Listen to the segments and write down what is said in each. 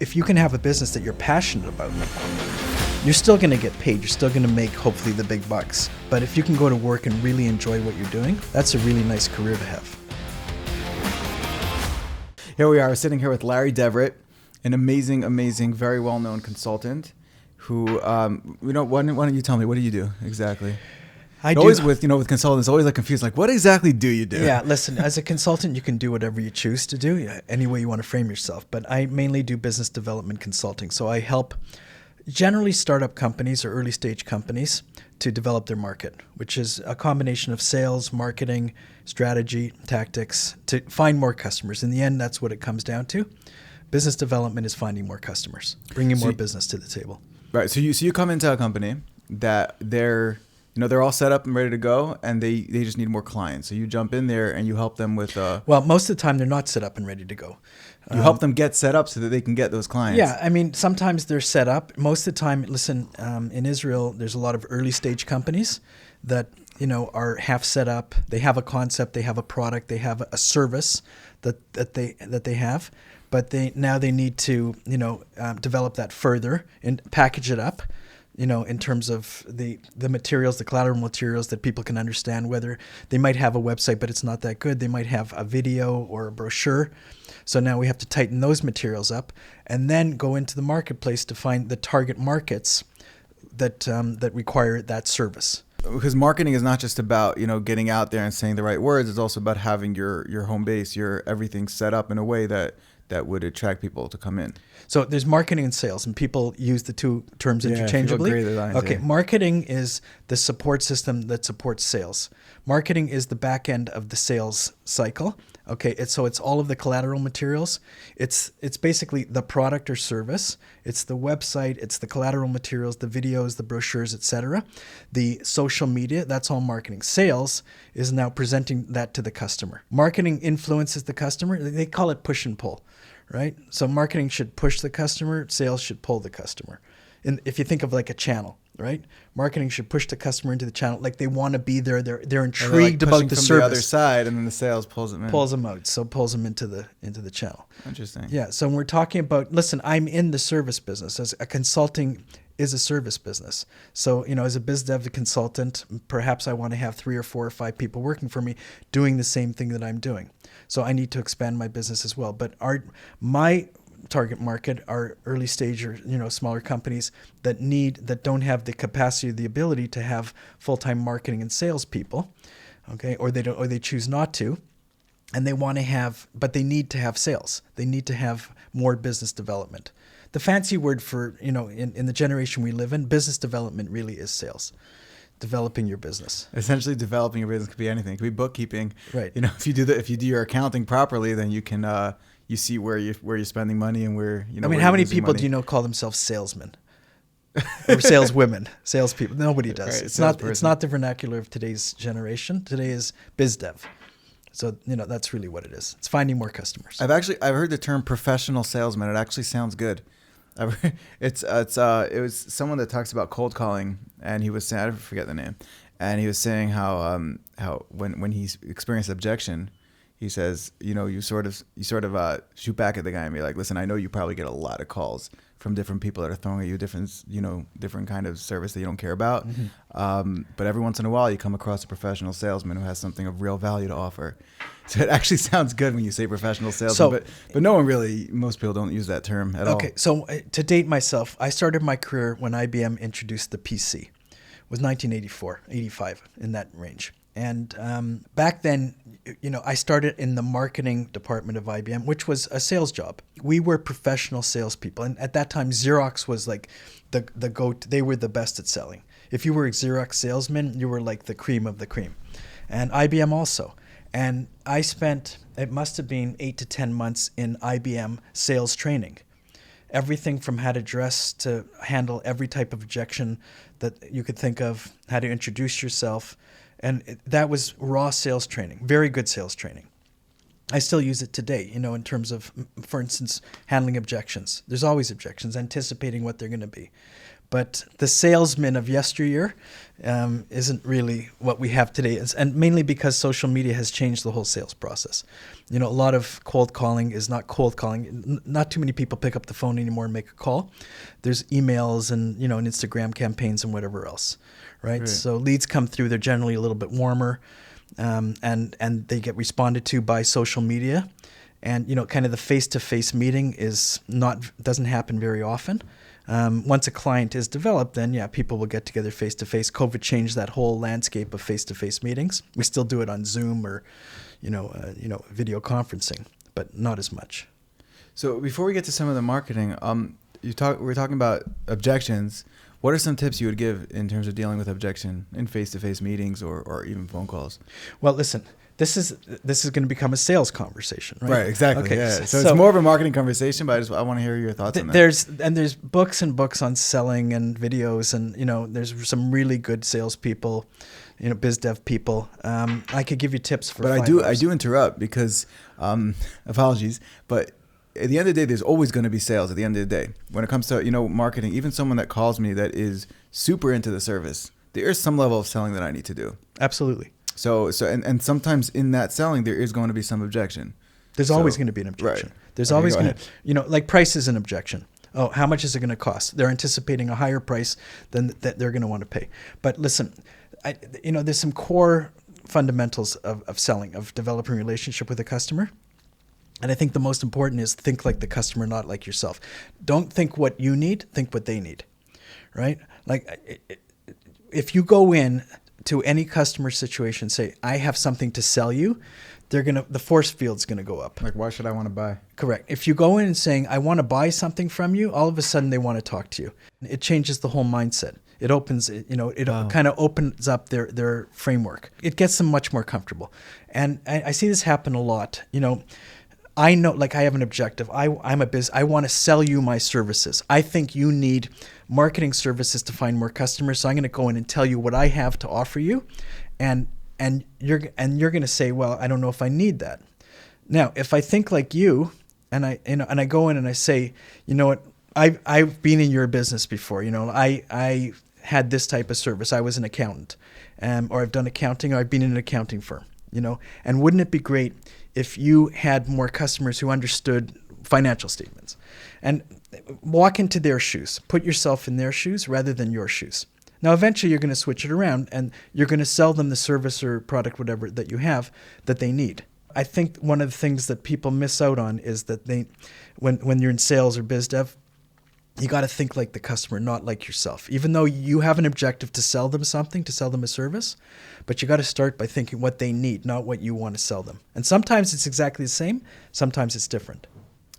If you can have a business that you're passionate about, you're still going to get paid. You're still going to make, hopefully, the big bucks. But if you can go to work and really enjoy what you're doing, that's a really nice career to have. Here we are sitting here with Larry Deverett, an amazing, very well-known consultant who, why don't you tell me, what do you do exactly? Always with consultants, always like confused, like what exactly do you do? Yeah, listen, as a consultant, you can do whatever you choose to do, any way you want to frame yourself. But I mainly do business development consulting. So I help generally startup companies or early stage companies to develop their market, which is a combination of sales, marketing, strategy, tactics to find more customers. In the end, that's what it comes down to. Business development is finding more customers, bringing more business to the table. Right. So you come into a company that they're all set up and ready to go, and they just need more clients. So you jump in there and you help them with. Well, most of the time they're not set up and ready to go. You help them get set up so that they can get those clients. Yeah, I mean, sometimes they're set up. Most of the time, listen, in Israel, there's a lot of early stage companies that are half set up. They have a concept, they have a product, they have a service that they have, but they need to develop that further and package it up. In terms of the materials, the collateral materials that people can understand, whether they might have a website, but it's not that good. They might have a video or a brochure. So now we have to tighten those materials up and then go into the marketplace to find the target markets that require that service. Because marketing is not just about, getting out there and saying the right words. It's also about having your home base, your everything set up in a way that would attract people to come in. So there's marketing and sales, and people use the two terms interchangeably. Okay, marketing is the support system that supports sales. Marketing is the back end of the sales cycle. Okay, it's all of the collateral materials. It's basically the product or service. It's the website. It's the collateral materials, the videos, the brochures, etc. The social media. That's all marketing. Sales is now presenting that to the customer. Marketing influences the customer. They call it push and pull, right? So marketing should push the customer. Sales should pull the customer. And if you think of like a channel, right? Marketing should push the customer into the channel. Like they want to be there. They're intrigued about the service. From the other side, and then the sales pulls them in. Pulls them out. So pulls them into the channel. Interesting. Yeah. So when we're talking about, listen, I'm in the service business. As a consulting is a service business. So, as a biz dev consultant, perhaps I want to have 3 or 4 or 5 people working for me doing the same thing that I'm doing. So I need to expand my business as well. But my target market are early stage or smaller companies that don't have the capacity or the ability to have full-time marketing and sales people, okay, or they choose not to, and but they need to have sales. They need to have more business development. The fancy word for in the generation we live in, business development really is sales. Developing your business. Essentially, developing your business could be anything. It could be bookkeeping. Right. If you do your accounting properly, then you can you see where you're spending money and where I mean, how many people do you know call themselves salesmen or saleswomen, salespeople? Nobody does. Right, it's not the vernacular of today's generation. Today is biz dev. So that's really what it is. It's finding more customers. I've heard the term professional salesman. It actually sounds good. It was someone that talks about cold calling, and he was saying, I forget the name, and he was saying how when he experienced objection, he says, you sort of shoot back at the guy and be like, listen, I know you probably get a lot of calls from different people that are throwing at you different kind of service that you don't care about. Mm-hmm. But every once in a while you come across a professional salesman who has something of real value to offer. So it actually sounds good when you say professional salesman, but most people don't use that term at all. Okay, so to date myself, I started my career when IBM introduced the PC. It was 1984, 85, in that range. And back then, I started in the marketing department of IBM, which was a sales job. We were professional salespeople. And at that time, Xerox was like the go-to. They were the best at selling. If you were a Xerox salesman, you were like the cream of the cream. And IBM also. And I spent, it must have been 8 to 10 months in IBM sales training. Everything from how to dress to handle every type of objection that you could think of, how to introduce yourself. And that was raw sales training, very good sales training. I still use it today, in terms of, for instance, handling objections. There's always objections, anticipating what they're going to be. But the salesman of yesteryear isn't really what we have today, and mainly because social media has changed the whole sales process. You know, a lot of cold calling is not cold calling. Not too many people pick up the phone anymore and make a call. There's emails and, you know, and Instagram campaigns and whatever else, right? So leads come through. They're generally a little bit warmer, and they get responded to by social media. And, you know, kind of the face-to-face meeting doesn't happen very often. Once a client is developed, then people will get together face-to-face. COVID changed that whole landscape of face-to-face meetings. We still do it on Zoom or, video conferencing, but not as much. So before we get to some of the marketing, we're talking about objections. What are some tips you would give in terms of dealing with objection in face-to-face meetings or even phone calls? Well, listen. This is going to become a sales conversation, right? Right, exactly. Okay, yeah. So it's more of a marketing conversation, but I want to hear your thoughts on that. There's books and books on selling and videos, and there's some really good salespeople, biz dev people. I could give you tips for. But I do interrupt because apologies, but at the end of the day, there's always going to be sales. At the end of the day, when it comes to marketing, even someone that calls me that is super into the service, there is some level of selling that I need to do. Absolutely. So sometimes in that selling, there is going to be some objection. There's always going to be an objection. Right. There's always going to, like price is an objection. Oh, how much is it going to cost? They're anticipating a higher price than that they're going to want to pay. But listen, there's some core fundamentals of selling, of developing a relationship with a customer. And I think the most important is think like the customer, not like yourself. Don't think what you need, think what they need, right? Like if you go in to any customer situation, say, I have something to sell you, the force field's gonna go up. Like, why should I want to buy? Correct. If you go in and saying, I want to buy something from you, all of a sudden they want to talk to you. It changes the whole mindset. It opens, kind of opens up their framework. It gets them much more comfortable. And I see this happen a lot. I know, like I have an objective. I want to sell you my services. I think you need marketing services to find more customers. So I'm going to go in and tell you what I have to offer you, and you're going to say, well, I don't know if I need that. Now, if I think like you, and I go in and I say, you know what, I've been in your business before. I had this type of service. I was an accountant, or I've done accounting, or I've been in an accounting firm. And wouldn't it be great if you had more customers who understood financial statements? And walk into their shoes. Put yourself in their shoes rather than your shoes. Now, eventually you're going to switch it around and you're going to sell them the service or product, whatever that you have that they need. I think one of the things that people miss out on is that when you're in sales or biz dev, you got to think like the customer, not like yourself. Even though you have an objective to sell them something, to sell them a service, but you got to start by thinking what they need, not what you want to sell them. And sometimes it's exactly the same. Sometimes it's different.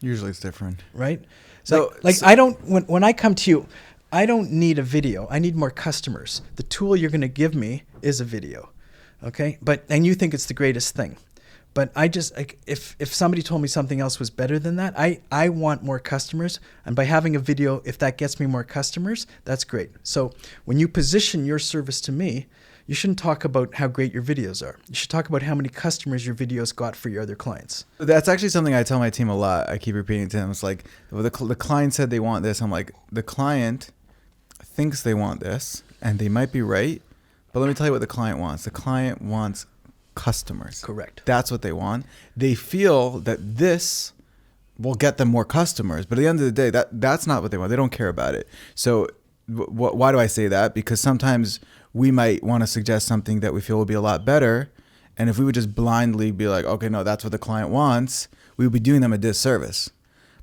Usually it's different. Right? So I don't, when I come to you, I don't need a video. I need more customers. The tool you're going to give me is a video. Okay? And you think it's the greatest thing. But I just, if somebody told me something else was better than that, I want more customers. And by having a video, if that gets me more customers, that's great. So when you position your service to me, you shouldn't talk about how great your videos are. You should talk about how many customers your videos got for your other clients. That's actually something I tell my team a lot. I keep repeating to them. It's like, well, the client said they want this. I'm like, the client thinks they want this, and they might be right. But let me tell you what the client wants. The client wants customers. Correct. That's what they want. They feel that this will get them more customers, but at the end of the day, that's not what they want. They don't care about it. So why do I say that? Because sometimes we might want to suggest something that we feel will be a lot better, and if we would just blindly be like, okay, no, that's what the client wants, we would be doing them a disservice.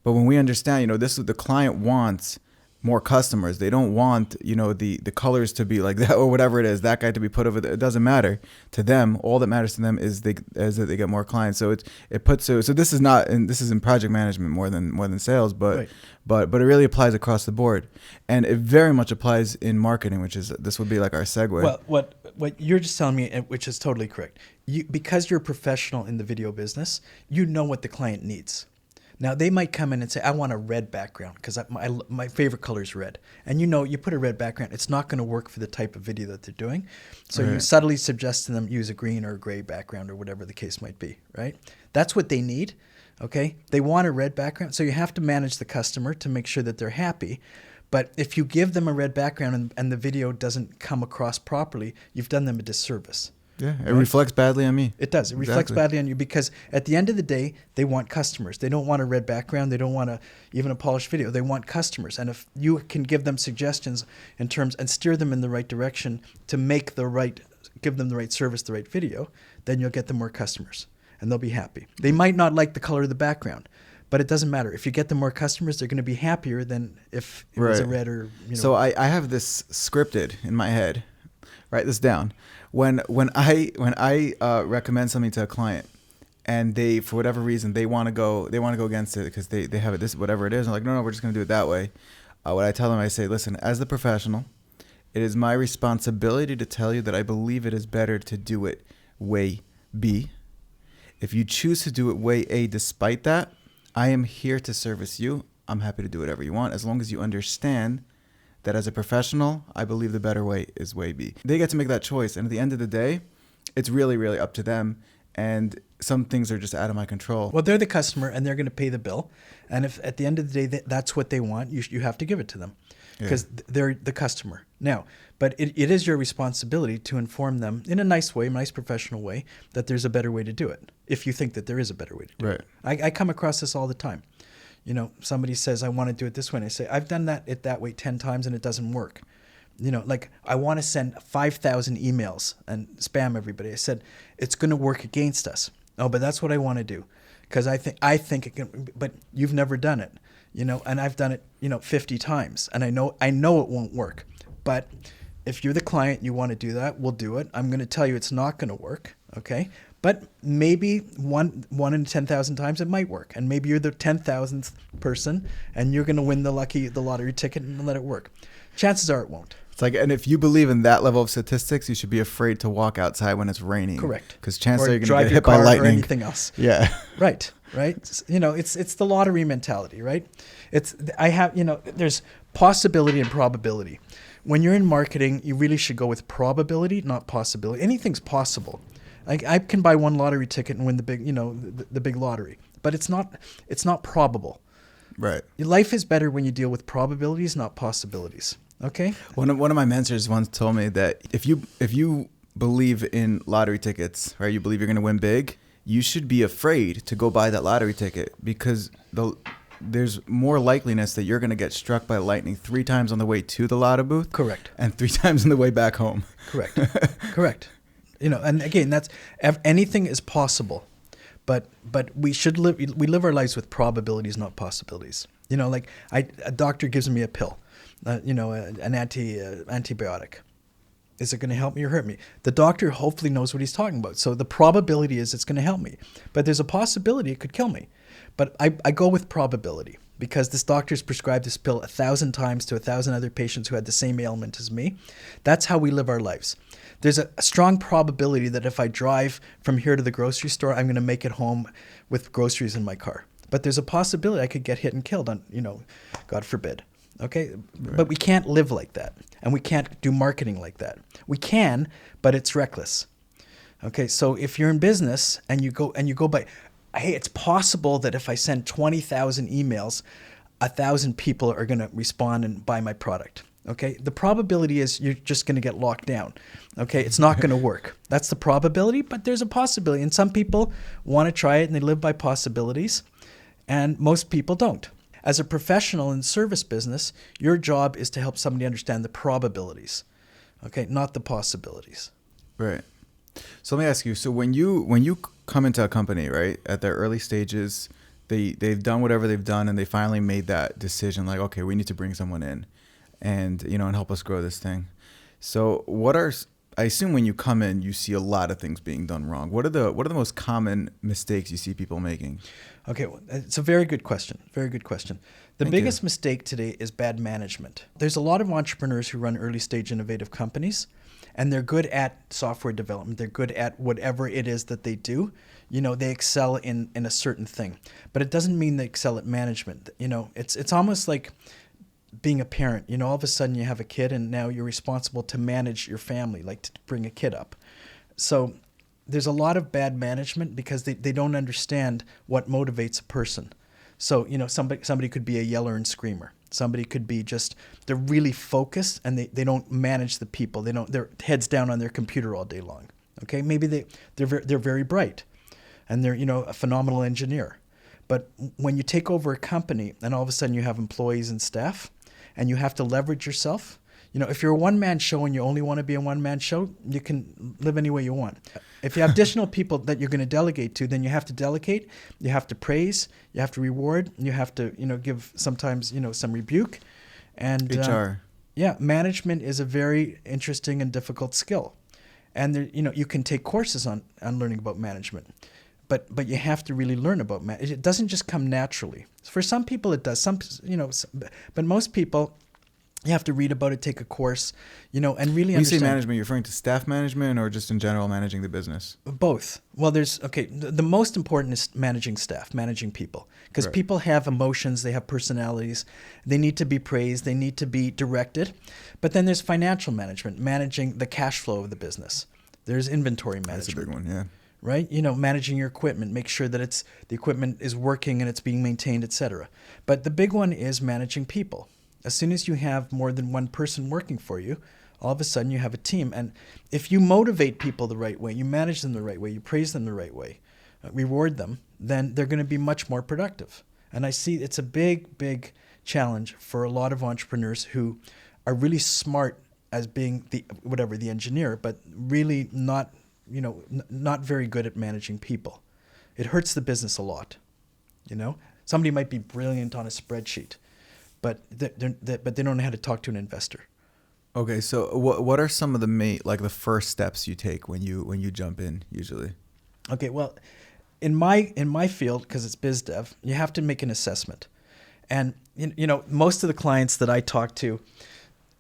But when we understand, this is what the client wants, more customers. They don't want, the colors to be like that or whatever it is, that guy to be put over there. It doesn't matter to them. All that matters to them is that they get more clients. So so this is not, and this is in project management more than sales, but right. but it really applies across the board, and it very much applies in marketing, this would be like our segue. Well, what you're just telling me, which is totally correct. Because you're a professional in the video business, you know what the client needs. Now, they might come in and say, I want a red background because my favorite color is red. And you put a red background, it's not going to work for the type of video that they're doing. So right. You subtly suggest to them use a green or a gray background or whatever the case might be, right? That's what they need, okay? They want a red background. So you have to manage the customer to make sure that they're happy. But if you give them a red background and the video doesn't come across properly, you've done them a disservice. Yeah, it Right? reflects badly on me. It does. It reflects Exactly. badly on you because at the end of the day, they want customers. They don't want a red background. They don't want even a polished video. They want customers. And if you can give them suggestions in terms and steer them in the right direction to give them the right service, the right video, then you'll get them more customers and they'll be happy. They might not like the color of the background, but it doesn't matter. If you get them more customers, they're going to be happier than if it was a red or, So I have this scripted in my head. Write this down. When I recommend something to a client, and they, for whatever reason, they want to go against it because they have it this whatever it is. I'm like, no, we're just gonna do it that way. What I tell them, I say, listen, as the professional, it is my responsibility to tell you that I believe it is better to do it way B. If you choose to do it way A despite that, I am here to service you. I'm happy to do whatever you want as long as you understand that as a professional, I believe the better way is way B. They get to make that choice. And at the end of the day, it's really, really up to them. And some things are just out of my control. Well, they're the customer and they're going to pay the bill. And if at the end of the day, that's what they want, you have to give it to them because they're the customer. Now, but it is your responsibility to inform them in a nice way, nice professional way, that there's a better way to do it. If you think that there is a better way to do it. I come across this all the time. Somebody says, I want to do it this way. And I say, I've done that way 10 times and it doesn't work. Like I want to send 5,000 emails and spam everybody. I said, it's going to work against us. Oh, but that's what I want to do. Because I think it can, but you've never done it, and I've done it, 50 times. And I know it won't work. But if you're the client, you want to do that, we'll do it. I'm going to tell you it's not going to work. Okay. But maybe one in 10,000 times it might work. And maybe you're the 10,000th person and you're going to win the lottery ticket and let it work. Chances are it won't. It's like, and if you believe in that level of statistics, you should be afraid to walk outside when it's raining. Correct. Because chances are you're going drive to get your hit by car lightning. or anything else. Yeah. Right. It's the lottery mentality, right? There's possibility and probability. When you're in marketing, you really should go with probability, not possibility. Anything's possible. Like I can buy one lottery ticket and win the big, the big lottery, but it's not probable. Right. Life is better when you deal with probabilities, not possibilities. Okay. One of my mentors once told me that if you believe in lottery tickets, right, you believe you're going to win big, you should be afraid to go buy that lottery ticket because there's more likeliness that you're going to get struck by lightning 3 times on the way to the lotto booth. Correct. And 3 times on the way back home. Correct. Correct. And again, anything is possible, but we live our lives with probabilities, not possibilities. Like a doctor gives me a pill, an antibiotic. Is it going to help me or hurt me? The doctor hopefully knows what he's talking about. So the probability is it's going to help me, but there's a possibility it could kill me. But I go with probability because this doctor's prescribed this pill 1,000 times to 1,000 other patients who had the same ailment as me. That's how we live our lives. There's a strong probability that if I drive from here to the grocery store, I'm going to make it home with groceries in my car. But there's a possibility I could get hit and killed God forbid. Okay. Right. But we can't live like that. And we can't do marketing like that. We can, but it's reckless. Okay. So if you're in business and you go by, hey, it's possible that if I send 20,000 emails, 1,000 people are going to respond and buy my product. Okay. The probability is you're just going to get locked down. Okay. It's not going to work. That's the probability, but there's a possibility. And some people want to try it and they live by possibilities, and most people don't. As a professional in service business, your job is to help somebody understand the probabilities. Okay. Not the possibilities. Right. So let me ask you, so when you come into a company, right, at their early stages, they've done whatever they've done and they finally made that decision like, okay, we need to bring someone in and help us grow this thing. So I assume when you come in, you see a lot of things being done wrong. What are the most common mistakes you see people making? Okay, well, it's a very good question. Very good question. The biggest mistake today is bad management. There's a lot of entrepreneurs who run early stage innovative companies, and they're good at software development. They're good at whatever it is that they do. They excel in a certain thing, but it doesn't mean they excel at management. It's almost like being a parent. All of a sudden you have a kid and now you're responsible to manage your family, like to bring a kid up. So there's a lot of bad management because they don't understand what motivates a person. So, somebody could be a yeller and screamer. Somebody could be just, they're really focused and they don't manage the people. They're heads down on their computer all day long. Okay, maybe they're very bright and they're, a phenomenal engineer. But when you take over a company and all of a sudden you have employees and staff and you have to leverage yourself, if you're a one-man show and you only want to be a one-man show, you can live any way you want. If you have additional people that you're going to delegate to, then you have to delegate, you have to praise, you have to reward, you have to, give sometimes, some rebuke. And HR. Management is a very interesting and difficult skill. And there, you can take courses on learning about management. But you have to really learn about management. It doesn't just come naturally. For some people it does. But most people, you have to read about it, take a course, and really understand. When you say management, you're referring to staff management or just in general managing the business? Both. Well, the most important is managing staff, managing people. Because people have emotions, they have personalities, they need to be praised, they need to be directed. But then there's financial management, managing the cash flow of the business. There's inventory management. That's a big one, yeah. Right? Managing your equipment, make sure that the equipment is working and it's being maintained, etc. But the big one is managing people. As soon as you have more than one person working for you, all of a sudden you have a team. And if you motivate people the right way, you manage them the right way, you praise them the right way, reward them, then they're going to be much more productive. And I see it's a big, big challenge for a lot of entrepreneurs who are really smart as being the engineer, but really not very good at managing people. It hurts the business a lot. Somebody might be brilliant on a spreadsheet, but they don't know how to talk to an investor. Okay, so what are some of the first steps you take when you jump in usually? Okay, well, in my field, because it's biz dev, you have to make an assessment, and most of the clients that I talk to,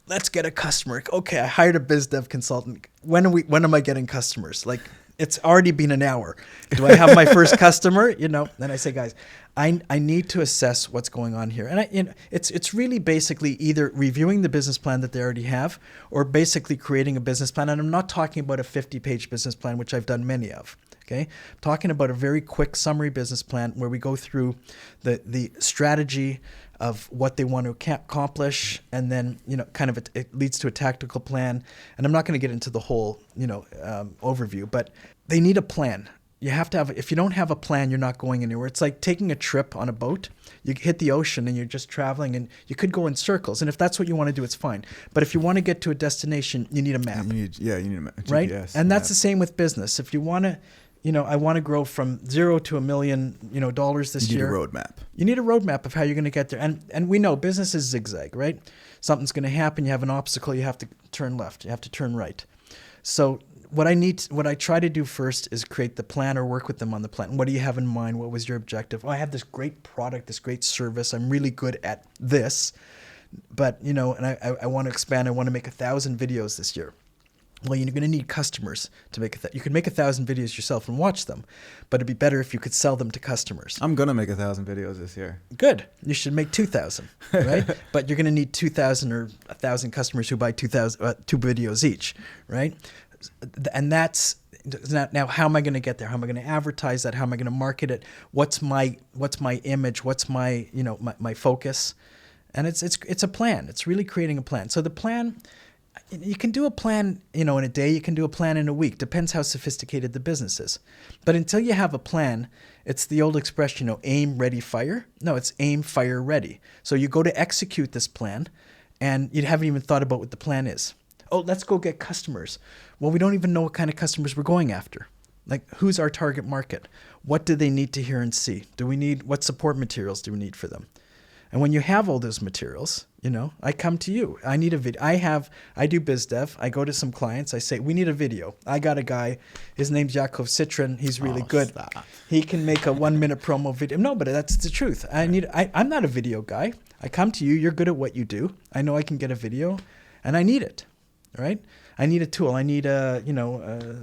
let's get a customer. Okay, I hired a biz dev consultant. When am I getting customers? Like, it's already been an hour. Do I have my first customer? Then I say, guys, I need to assess what's going on here. And it's really basically either reviewing the business plan that they already have or basically creating a business plan. And I'm not talking about a 50-page business plan, which I've done many of. Okay, I'm talking about a very quick summary business plan where we go through the strategy of what they want to accomplish, and then it leads to a tactical plan. And I'm not going to get into the whole overview, but they need a plan. You have to have. If you don't have a plan, you're not going anywhere. It's like taking a trip on a boat. You hit the ocean and you're just traveling, and you could go in circles. And if that's what you want to do, it's fine. But if you want to get to a destination, you need a map. You need a map. Right? GPS, and that's the same with business. If you want to, I want to grow from $0 to $1 million, dollars this year. You need a roadmap. You need a roadmap of how you're going to get there. And we know business is zigzag, right? Something's going to happen. You have an obstacle. You have to turn left. You have to turn right. So what I try to do first is create the plan or work with them on the plan. What do you have in mind? What was your objective? Oh, I have this great product, this great service. I'm really good at this, but and I want to expand. I want to make 1,000 videos this year. Well, you're going to need customers to make you could make 1,000 videos yourself and watch them, but it'd be better if you could sell them to customers. I'm going to make 1,000 videos this year. Good. You should make 2,000, right? But you're going to need 2,000 or 1,000 customers who buy 2 videos each, right? And that's now. How am I going to get there? How am I going to advertise that? How am I going to market it? What's my image? What's my my focus? And it's a plan. It's really creating a plan. So the plan. You can do a plan, in a day. You can do a plan in a week. Depends how sophisticated the business is. But until you have a plan, it's the old expression, aim, ready, fire. No, it's aim, fire, ready. So you go to execute this plan, and you haven't even thought about what the plan is. Oh, let's go get customers. Well, we don't even know what kind of customers we're going after. Like, who's our target market? What do they need to hear and see? What support materials do we need for them? And when you have all those materials, I come to you. I need a video. I do biz dev. I go to some clients. I say, we need a video. I got a guy. His name's Yakov Citrin. He's really good. Stop. He can make a 1-minute promo video. No, but that's the truth. I'm not a video guy. I come to you. You're good at what you do. I know I can get a video, and I need it. Right? I need a tool. I need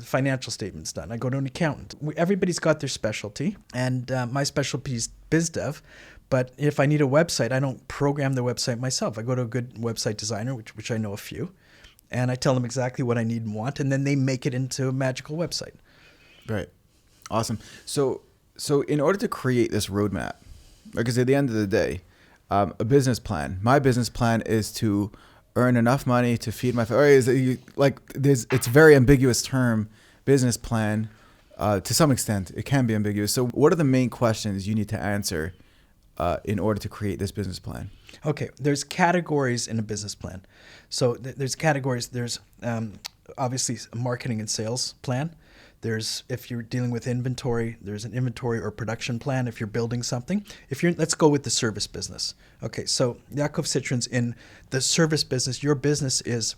financial statements done. I go to an accountant. Everybody's got their specialty, and my specialty is biz dev. But if I need a website, I don't program the website myself. I go to a good website designer, which I know a few, and I tell them exactly what I need and want, and then they make it into a magical website. Right. Awesome. So in order to create this roadmap, because at the end of the day, a business plan. My business plan is to earn enough money to feed my family. It's a very ambiguous term, business plan. To some extent, it can be ambiguous. So what are the main questions you need to answer in order to create this business plan? Okay, there's categories in a business plan. So there's categories. There's obviously a marketing and sales plan. There's, if you're dealing with inventory, there's an inventory or production plan if you're building something. Let's go with the service business. Okay, so Yakov Citrin's in the service business. Your business is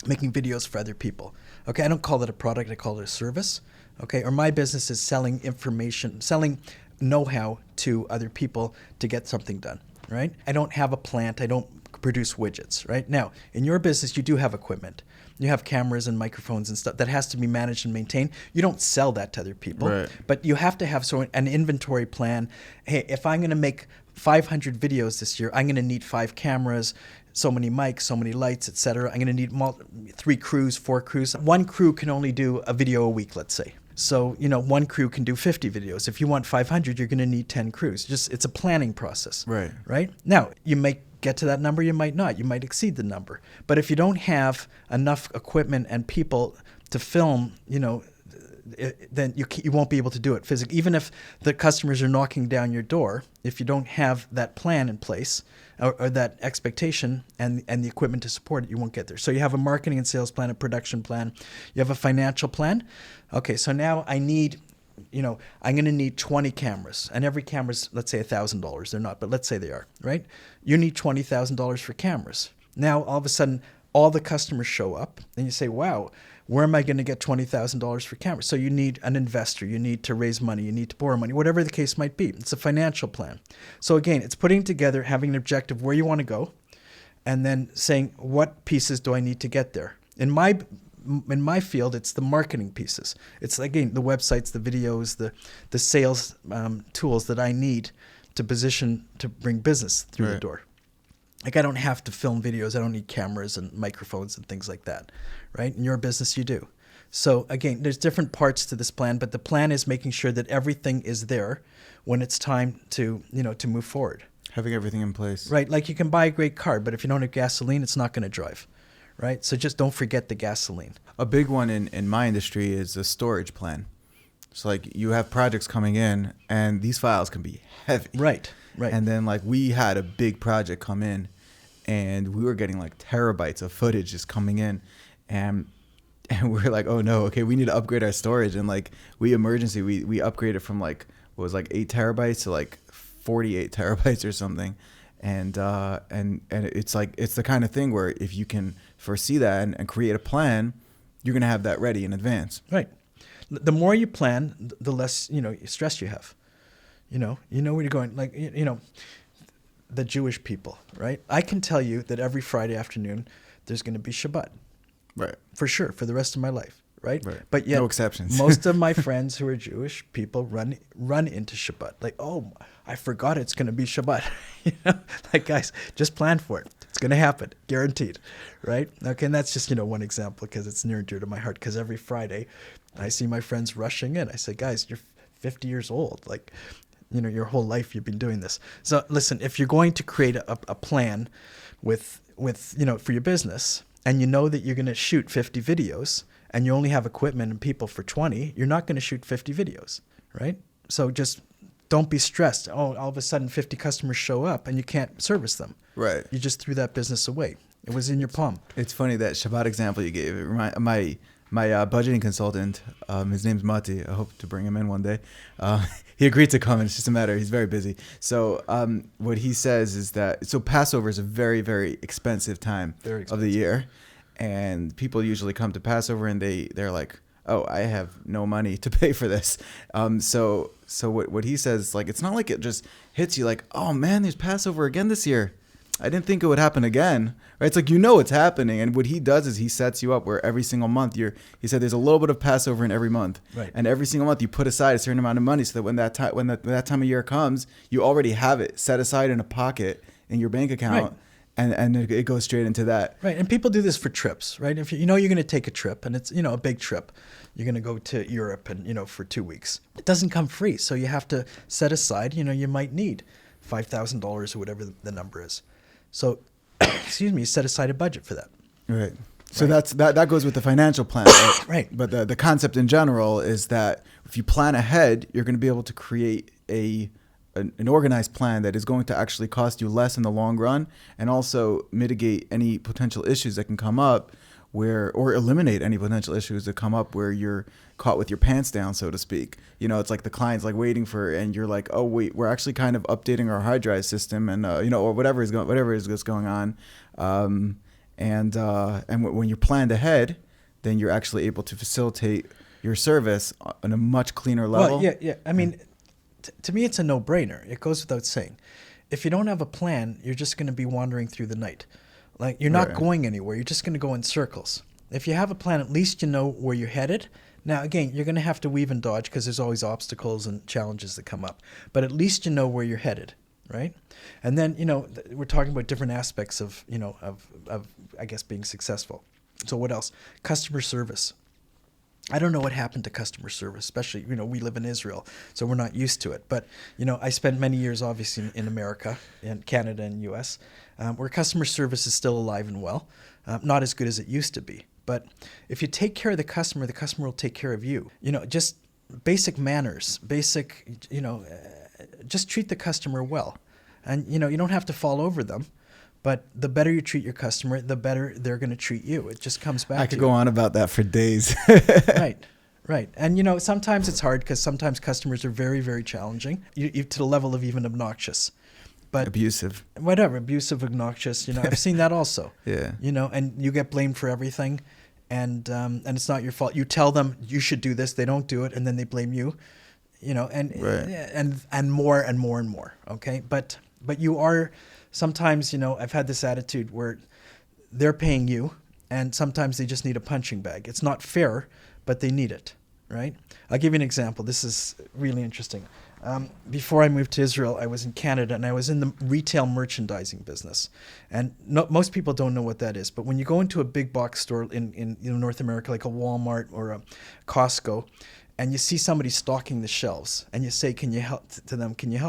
making videos for other people. Okay, I don't call it a product, I call it a service. Okay, or my business is selling information, selling know-how to other people to get something done, right? I don't have a plant, I don't produce widgets, right? Now, in your business, you do have equipment. You have cameras and microphones and stuff that has to be managed and maintained. You don't sell that to other people, right. But you have to have an inventory plan. Hey, if I'm going to make 500 videos this year, I'm going to need 5 cameras, so many mics, so many lights, etc. I'm going to need 3 crews, 4 crews. One crew can only do a video a week, let's say. So, one crew can do 50 videos. If you want 500, you're going to need 10 crews. It's a planning process. Right? Now, you may get to that number, you might not. You might exceed the number. But if you don't have enough equipment and people to film, then you won't be able to do it physically. Even if the customers are knocking down your door, if you don't have that plan in place or that expectation and the equipment to support it, you won't get there. So you have a marketing and sales plan, a production plan. You have a financial plan. Okay, so now I need, I'm going to need 20 cameras. And every camera's, let's say, $1,000. They're not, but let's say they are, right? You need $20,000 for cameras. Now, all of a sudden, all the customers show up and you say, wow, where am I going to get $20,000 for cameras? So you need an investor, you need to raise money, you need to borrow money, whatever the case might be. It's a financial plan. So again, it's putting together, having an objective where you want to go, and then saying, what pieces do I need to get there? In my field, it's the marketing pieces. It's, again, the websites, the videos, the sales tools that I need to position, to bring business through the door. Like, I don't have to film videos. I don't need cameras and microphones and things like that, right? In your business, you do. So again, there's different parts to this plan, but the plan is making sure that everything is there when it's time to move forward. Having everything in place. Right. Like, you can buy a great car, but if you don't have gasoline, it's not going to drive, right? So just don't forget the gasoline. A big one in my industry is a storage plan. So like, you have projects coming in and these files can be heavy. Right. And then like, we had a big project come in and we were getting like terabytes of footage just coming in, and we're like, oh no, okay, we need to upgrade our storage. And like, we upgraded from like, what was like 8 terabytes to like 48 terabytes or something. And it's like, it's the kind of thing where if you can foresee that and create a plan, you're going to have that ready in advance. Right. The more you plan, the less, stress you have. You know where you're going. Like, the Jewish people, right? I can tell you that every Friday afternoon there's going to be Shabbat. Right. For sure, for the rest of my life, right? But yet, no exceptions. Most of my friends who are Jewish people run into Shabbat. Like, oh, I forgot it's going to be Shabbat. Like, guys, just plan for it. It's going to happen, guaranteed, right? Okay, and that's just, one example because it's near and dear to my heart, because every Friday I see my friends rushing in. I say, guys, you're 50 years old. Like, your whole life you've been doing this. So listen, if you're going to create a plan with for your business, and you know that you're going to shoot 50 videos and you only have equipment and people for 20, you're not going to shoot 50 videos, right? So just don't be stressed. Oh, all of a sudden 50 customers show up and you can't service them. Right. You just threw that business away. It was in your palm. It's funny, that Shabbat example you gave. My budgeting consultant, his name's Mati. I hope to bring him in one day. He agreed to come, and it's just a matter. He's very busy. So what he says is that, Passover is a very, very expensive time of the year. And people usually come to Passover and they're like, oh, I have no money to pay for this. So what he says, like, it's not like it just hits you like, oh man, there's Passover again this year. I didn't think it would happen again, right? It's like, it's happening. And what he does is he sets you up where every single month he said there's a little bit of Passover in every month. Right. And every single month you put aside a certain amount of money so that when that time of year comes, you already have it set aside in a pocket in your bank account. Right. And it goes straight into that. Right. And people do this for trips, right? If you're going to take a trip and it's, a big trip, you're going to go to Europe and, for 2 weeks. It doesn't come free. So you have to set aside, you might need $5,000 or whatever the number is. So, excuse me, you set aside a budget for that. Right. So that goes with the financial plan. Right? Right. But the concept in general is that if you plan ahead, you're going to be able to create an organized plan that is going to actually cost you less in the long run, and also mitigate any potential issues that can come up or eliminate any potential issues that come up where you're caught with your pants down, so to speak. You know, it's like the client's like waiting and you're like, oh wait, we're actually kind of updating our hard drive system, and or whatever is going on. And when you're planned ahead, then you're actually able to facilitate your service on a much cleaner level. Well, yeah. I mean, to me, it's a no-brainer. It goes without saying. If you don't have a plan, you're just going to be wandering through the night. Like, you're not going anywhere. You're just going to go in circles. If you have a plan, at least you know where you're headed. Now, again, you're going to have to weave and dodge because there's always obstacles and challenges that come up. But at least you know where you're headed, right? And then, we're talking about different aspects of I guess, being successful. So what else? Customer service. I don't know what happened to customer service, especially, we live in Israel, so we're not used to it. But, I spent many years, obviously, in America, and Canada and U.S., where customer service is still alive and well. Not as good as it used to be. But if you take care of the customer will take care of you. Just basic manners, just treat the customer well. And, you don't have to fall over them. But the better you treat your customer, the better they're going to treat you. It just comes back to I could go on about that for days. Right. And, sometimes it's hard because sometimes customers are very, very challenging, to the level of even obnoxious. But abusive. Whatever, abusive, obnoxious, I've seen that also. Yeah. And you get blamed for everything, and it's not your fault. You tell them you should do this, they don't do it, and then they blame you, and more and more and more, okay? But you are... Sometimes, I've had this attitude where they're paying you, and sometimes they just need a punching bag. It's not fair, but they need it, right? I'll give you an example. This is really interesting. Before I moved to Israel, I was in Canada, and I was in the retail merchandising business. And most people don't know what that is, but when you go into a big box store in North America, like a Walmart or a Costco, and you see somebody stocking the shelves, and you say, can you help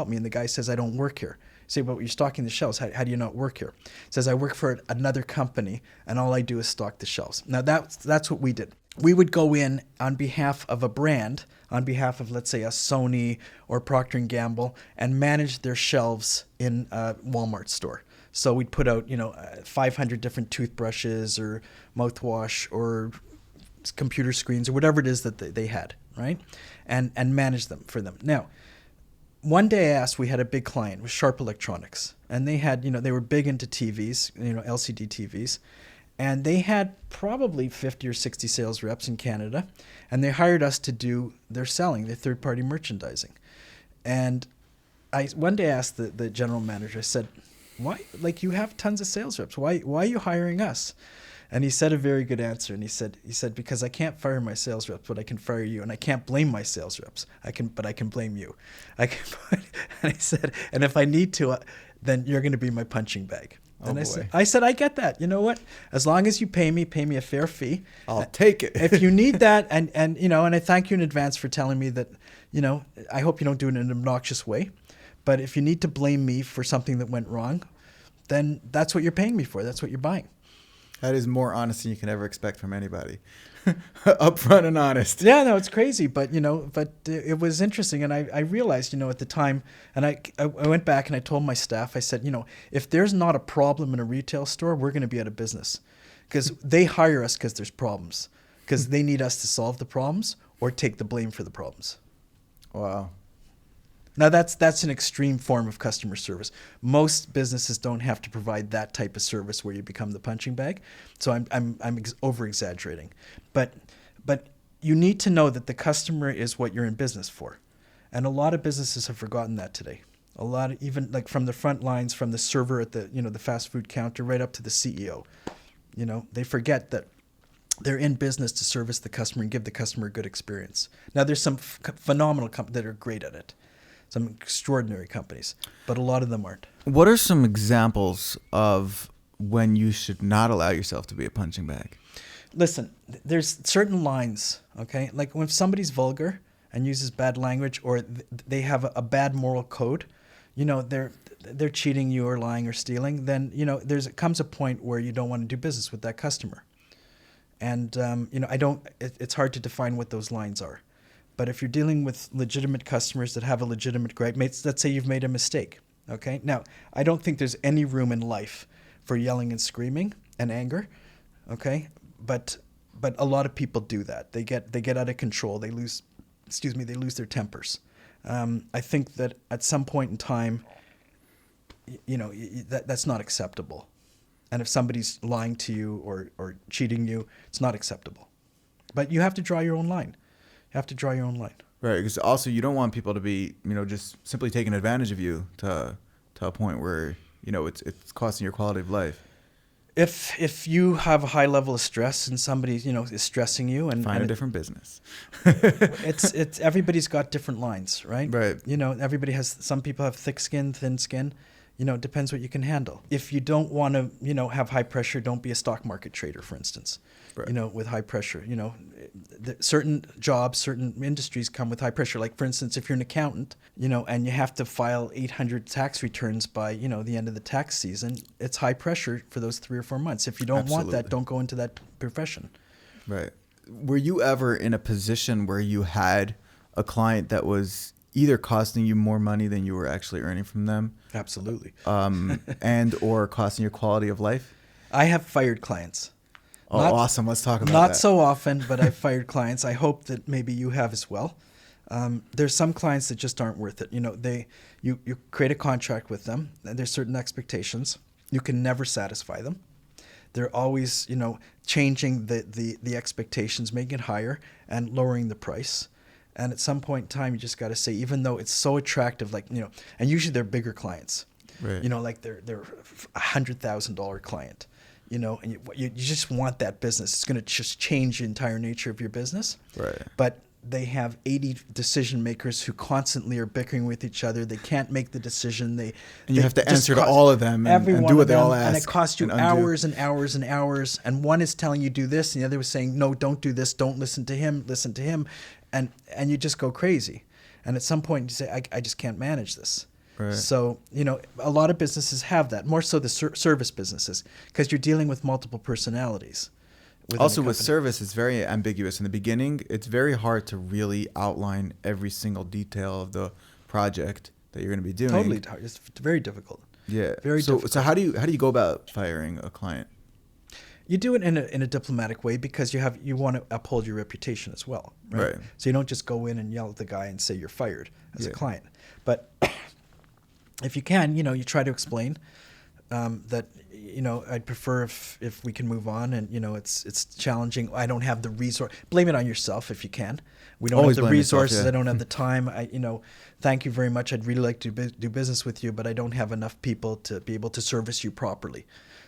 me? And the guy says, I don't work here. Say, but you're stocking the shelves. How do you not work here? He says, I work for another company, and all I do is stock the shelves. Now, that's what we did. We would go in on behalf of a brand, on behalf of, let's say, a Sony or Procter & Gamble, and manage their shelves in a Walmart store. So we'd put out, 500 different toothbrushes or mouthwash or computer screens or whatever it is that they had, right? And manage them for them. Now, one day we had a big client with Sharp Electronics, and they had, they were big into TVs, LCD TVs, and they had probably 50 or 60 sales reps in Canada, and they hired us to do their selling, their third-party merchandising. And I one day asked the general manager, I said, why, you have tons of sales reps, why are you hiring us? And he said a very good answer. And he said, because I can't fire my sales reps, but I can fire you. And I can't blame my sales reps. But I can blame you. And he said, and if I need to, then you're going to be my punching bag. And I said, I get that. You know what? As long as you pay me a fair fee. I'll take it. If you need that, and I thank you in advance for telling me that, I hope you don't do it in an obnoxious way. But if you need to blame me for something that went wrong, then that's what you're paying me for. That's what you're buying. That is more honest than you can ever expect from anybody. Upfront and honest. Yeah, no, it's crazy, but it was interesting, and I realized, at the time, and I went back and I told my staff, I said, if there's not a problem in a retail store, we're going to be out of business, because they hire us because there's problems, because they need us to solve the problems or take the blame for the problems. Wow. Now that's an extreme form of customer service. Most businesses don't have to provide that type of service where you become the punching bag. So I'm over exaggerating, but you need to know that the customer is what you're in business for, and a lot of businesses have forgotten that today. A lot of, even like from the front lines, from the server at the the fast food counter right up to the CEO, they forget that they're in business to service the customer and give the customer a good experience. Now there's some phenomenal companies that are great at it. Some extraordinary companies, but a lot of them aren't. What are some examples of when you should not allow yourself to be a punching bag? Listen, there's certain lines, okay? Like when somebody's vulgar and uses bad language, or they have a bad moral code, they're cheating you or lying or stealing, then, comes a point where you don't want to do business with that customer. And, it's hard to define what those lines are. But if you're dealing with legitimate customers that have a legitimate gripe, let's say you've made a mistake. Okay. Now, I don't think there's any room in life for yelling and screaming and anger. Okay. But a lot of people do that. They get out of control. They lose their tempers. I think that at some point in time, that's not acceptable. And if somebody's lying to you or cheating you, it's not acceptable. But you have to draw your own line. Right, because also you don't want people to be, just simply taking advantage of you to a point where, it's costing your quality of life. If you have a high level of stress and somebody, is stressing you and find a different business. it's everybody's got different lines, right? Right. Some people have thick skin, thin skin. It depends what you can handle. If you don't want to, have high pressure, don't be a stock market trader, for instance. Right. With high pressure, certain jobs, certain industries come with high pressure. Like, for instance, if you're an accountant, and you have to file 800 tax returns by, the end of the tax season, it's high pressure for those 3 or 4 months. If you don't want that, don't go into that profession. Right. Were you ever in a position where you had a client that was either costing you more money than you were actually earning from them? Absolutely. And or costing your quality of life? I have fired clients. Oh, awesome. Let's talk about that. Not so often, but I've fired clients. I hope that maybe you have as well. There's some clients that just aren't worth it. You create a contract with them, and there's certain expectations. You can never satisfy them. They're always, changing the expectations, making it higher and lowering the price. And at some point in time, you just got to say, even though it's so attractive, and usually they're bigger clients, right. Like they're $100,000 client, and you just want that business. It's going to just change the entire nature of your business. Right. But they have 80 decision makers who constantly are bickering with each other. They can't make the decision. You have to answer to all of them and do what they all ask. And it costs you hours and hours and hours. And one is telling you do this, and the other was saying, no, don't do this. Don't listen to him. Listen to him. And you just go crazy. And at some point you say, I just can't manage this. Right. So, a lot of businesses have that, more so the service businesses, because you're dealing with multiple personalities. Also, with service, it's very ambiguous. In the beginning, it's very hard to really outline every single detail of the project that you're going to be doing. Totally hard. It's very difficult. Yeah. Very difficult. So how do you go about firing a client? You do it in a diplomatic way because you want to uphold your reputation as well, right? So you don't just go in and yell at the guy and say you're fired as a client. But if you can, you try to explain that I'd prefer if we can move on, and it's challenging. I don't have the resource. Blame it on yourself if you can. We don't Always have the resources. Yourself, yeah. I don't have the time. Thank you very much. I'd really like to do business with you, but I don't have enough people to be able to service you properly.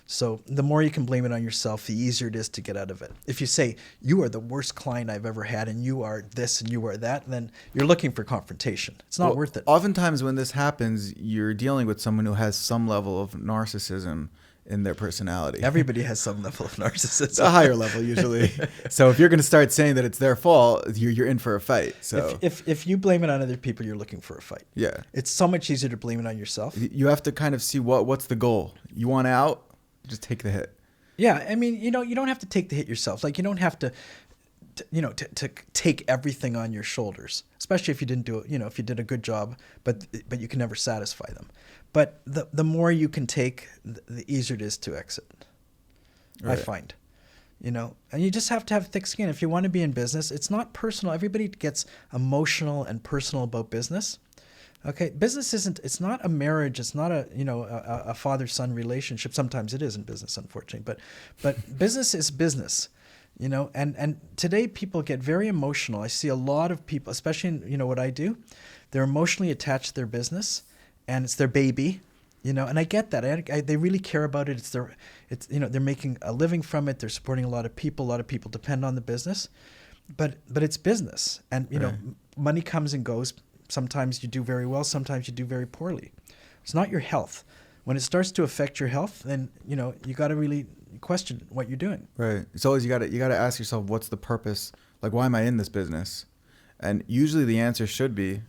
So the more you can blame it on yourself, the easier it is to get out of it. If you say, you are the worst client I've ever had, and you are this and you are that, then you're looking for confrontation. It's not worth it. Oftentimes when this happens, you're dealing with someone who has some level of narcissism in their personality. Everybody has some level of narcissism. A higher level usually. So if you're going to start saying that it's their fault, you're in for a fight. So if you blame it on other people, you're looking for a fight. Yeah. It's so much easier to blame it on yourself. You have to kind of see what's the goal. You want out? Just take the hit. Yeah, I mean, you don't have to take the hit yourself. Like, you don't have to take everything on your shoulders, especially if you didn't do it. If you did a good job, but you can never satisfy them. But the more you can take, the easier it is to exit. Right. I find, and you just have to have thick skin if you want to be in business. It's not personal. Everybody gets emotional and personal about business. Okay, business it's not a marriage. It's not a father-son relationship. Sometimes it is in business, unfortunately. But business is business, and today people get very emotional. I see a lot of people, especially in, what I do, they're emotionally attached to their business, and it's their baby, and I get that. They really care about it. They're making a living from it. They're supporting a lot of people. A lot of people depend on the business, but it's business, and money comes and goes. Sometimes you do very well. Sometimes you do very poorly. It's not your health. When it starts to affect your health, then you got to really question what you're doing. Right. It's always you got to ask yourself, what's the purpose? Like, why am I in this business? And usually the answer should be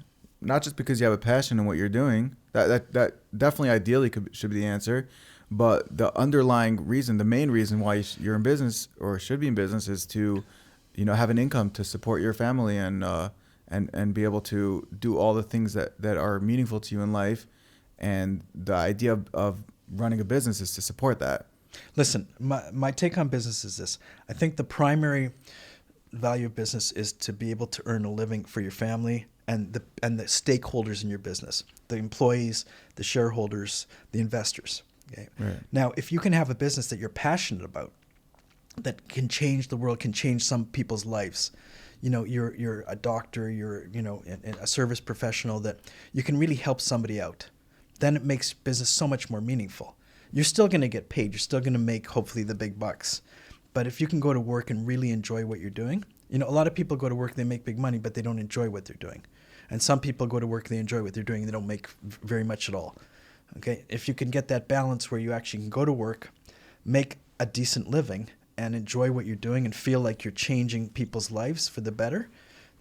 not just because you have a passion in what you're doing, That definitely ideally should be the answer. But the underlying reason, the main reason why you're in business or should be in business is to, have an income to support your family and be able to do all the things that are meaningful to you in life. And the idea of running a business is to support that. Listen, my take on business is this. I think the primary value of business is to be able to earn a living for your family and the stakeholders in your business, the employees, the shareholders, the investors. Okay? Right. Now, if you can have a business that you're passionate about, that can change the world, can change some people's lives. You're a doctor, you're a service professional that you can really help somebody out. Then it makes business so much more meaningful. You're still going to get paid. You're still going to make hopefully the big bucks. But if you can go to work and really enjoy what you're doing, a lot of people go to work, they make big money, but they don't enjoy what they're doing. And some people go to work, they enjoy what they're doing, they don't make very much at all. Okay, if you can get that balance where you actually can go to work, make a decent living, and enjoy what you're doing and feel like you're changing people's lives for the better,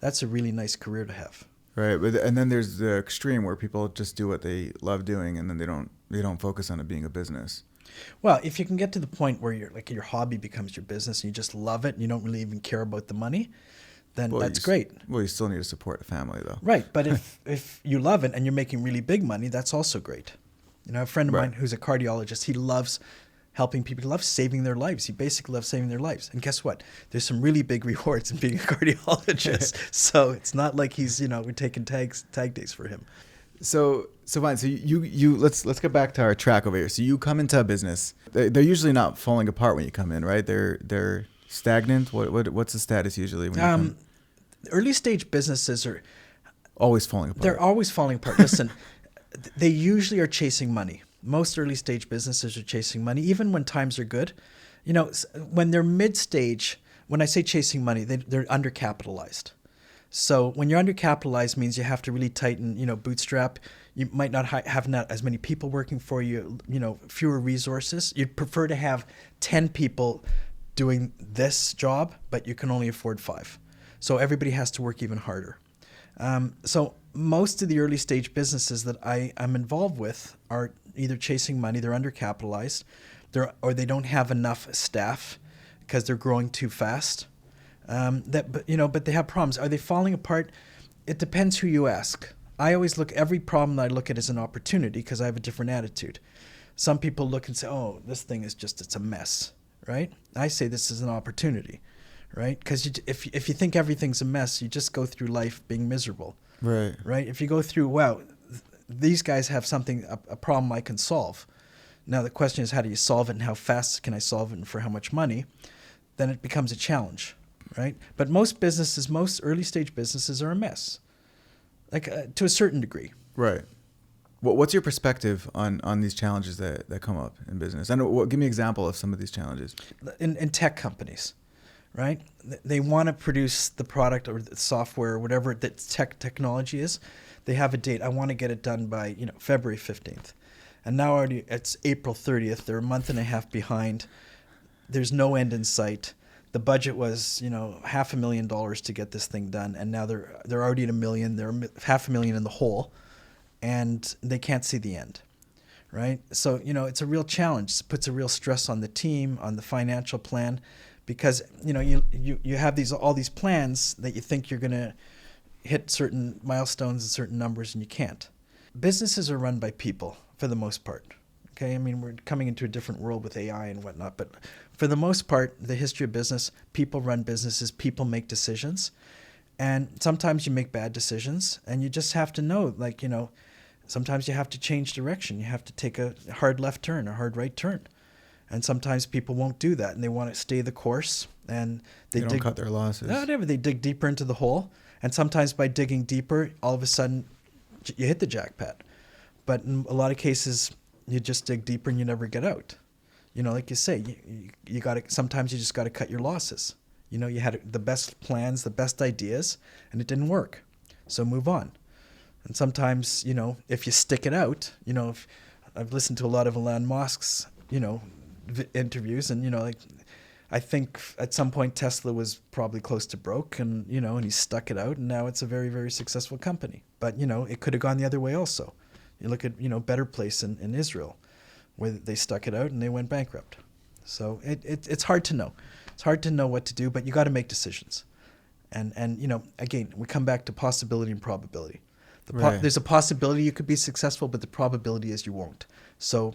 that's a really nice career to have. Right, and then there's the extreme where people just do what they love doing, and then they don't focus on it being a business. Well, if you can get to the point where your hobby becomes your business and you just love it and you don't really even care about the money, then that's great. Well, you still need to support a family, though. Right, but if you love it and you're making really big money, that's also great. A friend of mine who's a cardiologist, he loves helping people. He loves saving their lives. He basically loves saving their lives. And guess what? There's some really big rewards in being a cardiologist. So it's not like he's, we're taking tag days for him. So fine. So you let's get back to our track over here. So you come into a business. They're usually not falling apart when you come in, right? They're stagnant. What's the status usually when you come? Early stage businesses are always falling apart. They're always falling apart. Listen, they usually are chasing money. Most early stage businesses are chasing money, even when times are good. When they're mid stage, when I say chasing money, they're undercapitalized. So when you're undercapitalized means you have to really tighten, bootstrap. You might not have not as many people working for you, fewer resources. You'd prefer to have 10 people doing this job, but you can only afford 5. So everybody has to work even harder. So most of the early stage businesses that I am involved with are either chasing money, they're undercapitalized, or they don't have enough staff because they're growing too fast. But they have problems. Are they falling apart? It depends who you ask. I always every problem that I look at as an opportunity because I have a different attitude. Some people look and say, oh, this thing is it's a mess, right? I say this is an opportunity, right? Because if you think everything's a mess, you just go through life being miserable. Right. Right? If you go through, wow, these guys have a problem I can solve. Now the question is, how do you solve it and how fast can I solve it and for how much money? Then it becomes a challenge, right? But most early stage businesses are a mess, to a certain degree. Right. What's your perspective on these challenges that come up in business? And give me an example of some of these challenges. In tech companies, right? They want to produce the product or the software or whatever that technology is. They have a date. I want to get it done by February 15th. And now already it's April 30th. They're a month and a half behind. There's no end in sight. The budget was, $500,000 to get this thing done, and now they're already at $1 million. They're $500,000 in the hole, and they can't see the end, right? So it's a real challenge. It puts a real stress on the team, on the financial plan, because you have all these plans that you think you're going to hit certain milestones and certain numbers, and you can't. Businesses are run by people for the most part. Okay, I mean, we're coming into a different world with AI and whatnot, but for the most part, the history of business, people run businesses, people make decisions, and sometimes you make bad decisions, and you just have to know, sometimes you have to change direction. You have to take a hard left turn, a hard right turn, and sometimes people won't do that, and they want to stay the course, and they don't cut their losses. Whatever, they dig deeper into the hole, and sometimes by digging deeper, all of a sudden, you hit the jackpot. But in a lot of cases, you just dig deeper and you never get out. Like you say, you got to. Sometimes you just got to cut your losses. You had the best plans, the best ideas, and it didn't work. So move on. And sometimes, if you stick it out, if I've listened to a lot of Elon Musk's, interviews, and I think at some point Tesla was probably close to broke, and and he stuck it out, and now it's a very, very successful company. But it could have gone the other way also. You look at, Better Place in Israel, where they stuck it out and they went bankrupt. So it's hard to know. It's hard to know what to do, but you got to make decisions. And again, we come back to possibility and probability. There's a possibility you could be successful, but the probability is you won't. So,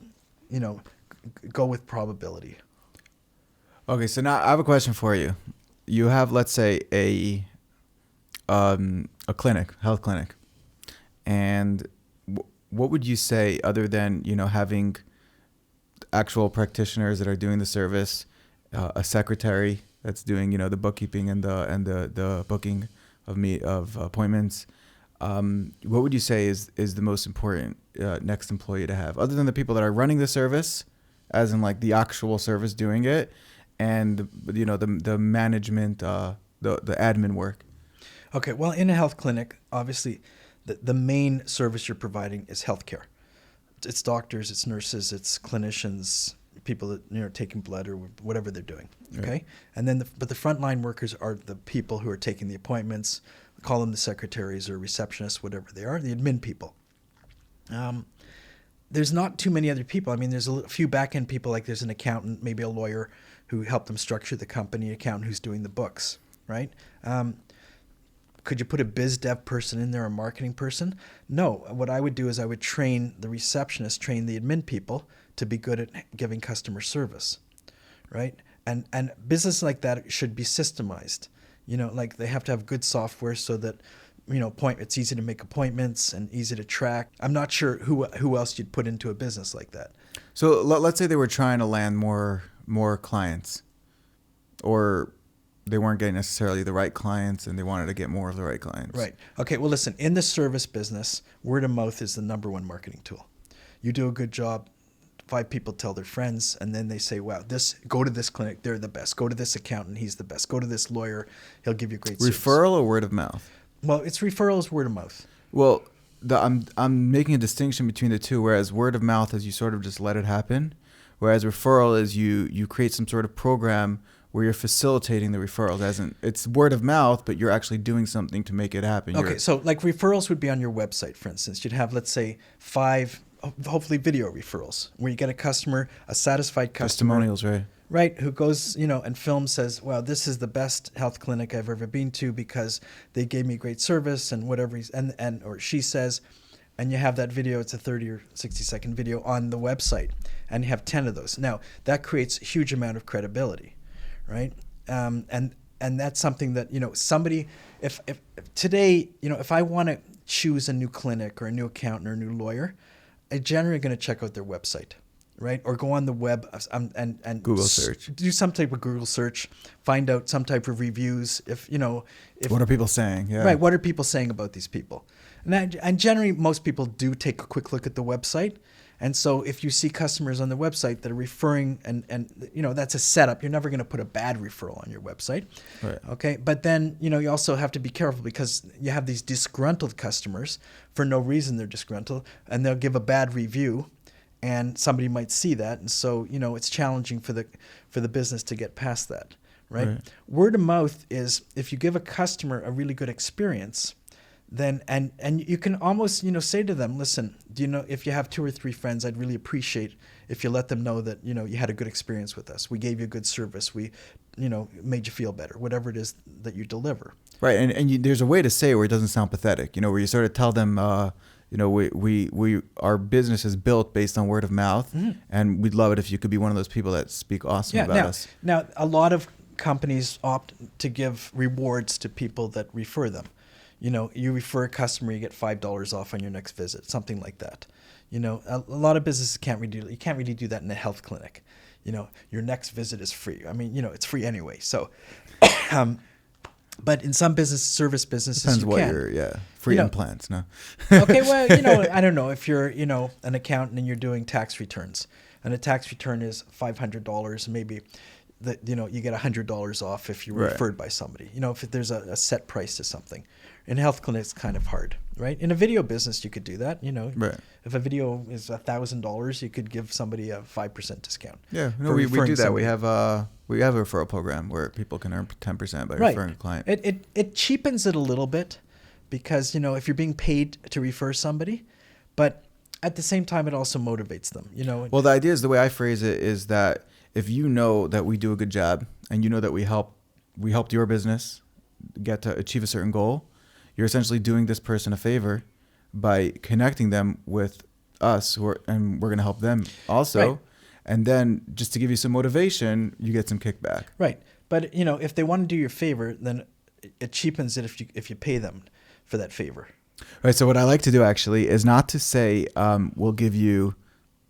go with probability. Okay, so now I have a question for you. You have, let's say, a clinic, health clinic, and what would you say, other than having actual practitioners that are doing the service, a secretary that's doing the bookkeeping and the booking of appointments? What would you say is the most important next employee to have, other than the people that are running the service, as in like the actual service doing it, and the management, the admin work? Okay, well, in a health clinic, obviously, the main service you're providing is healthcare. It's doctors, it's nurses, it's clinicians, people that taking blood or whatever they're doing. Okay, Right. and then the frontline workers are the people who are taking the appointments. We call them the secretaries or receptionists, whatever they are, the admin people. There's not too many other people. I mean, there's a few back-end people, like there's an accountant, maybe a lawyer who helped them structure the company, an accountant who's doing the books, right? Could you put a biz dev person in there, a marketing person? No. What I would do is I would train the receptionist, train the admin people to be good at giving customer service, right? And business like that should be systemized. Like they have to have good software so that it's easy to make appointments and easy to track. I'm not sure who else you'd put into a business like that. So let's say they were trying to land more clients, or they weren't getting necessarily the right clients and they wanted to get more of the right clients. Right. Okay. Well, listen, in the service business, word of mouth is the number one marketing tool. You do a good job, 5 people tell their friends, and then they say, wow, go to this clinic, they're the best. Go to this accountant, he's the best. Go to this lawyer, he'll give you great service. Referral or word of mouth? Well, it's referrals, word of mouth. Well, I'm making a distinction between the two, whereas word of mouth is you sort of just let it happen, whereas referral is you create some sort of program where you're facilitating the referrals, as in it's word of mouth, but you're actually doing something to make it happen. Okay, so like referrals would be on your website, for instance. You'd have, let's say, 5, hopefully video referrals, where you get a customer, a satisfied customer. Testimonials, right? Right, who goes, and films, says, wow, this is the best health clinic I've ever been to because they gave me great service and whatever or she says, and you have that video, it's a 30 or 60-second video on the website, and you have 10 of those. Now, that creates a huge amount of credibility, right? And that's something that, somebody, if today, if I want to choose a new clinic or a new accountant or a new lawyer, I'm generally going to check out their website, right? Or go on the web and Google search. Do some type of Google search, find out some type of reviews. If What are people saying? Yeah. Right. What are people saying about these people? And generally, most people do take a quick look at the website. And so if you see customers on the website that are referring and that's a setup, you're never going to put a bad referral on your website. Right. Okay. But then, you also have to be careful because you have these disgruntled customers for no reason. They're disgruntled and they'll give a bad review and somebody might see that. And so, it's challenging for the business to get past that. Right. Word of mouth is if you give a customer a really good experience, then and you can almost say to them, listen, if you have 2 or 3 friends, I'd really appreciate if you let them know that you had a good experience with us. We gave you a good service. We made you feel better. Whatever it is that you deliver. Right, and there's a way to say it where it doesn't sound pathetic. Where you sort of tell them, we our business is built based on word of mouth, and we'd love it if you could be one of those people that speak awesome about us. Now, a lot of companies opt to give rewards to people that refer them. You refer a customer, you get $5 off on your next visit, something like that. A lot of businesses can't really do that in a health clinic. Your next visit is free. I mean, it's free anyway. So, but in some service businesses, depends you what can. Free implants, no. Okay, well, I don't know if you're, an accountant and you're doing tax returns, and a tax return is $500, maybe. That you get $100 off if you're referred by somebody. If there's a set price to something. In health clinics, it's kind of hard, right? In a video business, you could do that. Right. If a video is $1,000, you could give somebody a 5% discount. Yeah, no, we do that. Somebody. We have a referral program where people can earn 10% by referring a client. It cheapens it a little bit because if you're being paid to refer somebody, but at the same time, it also motivates them, you know. Well, the idea is, the way I phrase it is that if you know that we do a good job and you know that we helped your business get to achieve a certain goal, you're essentially doing this person a favor by connecting them with us, and we're going to help them also. Right. And then just to give you some motivation, you get some kickback. Right. But, you know, if they want to do you a favor, then it cheapens it if you pay them for that favor. Right. So what I like to do actually is not to say we'll give you,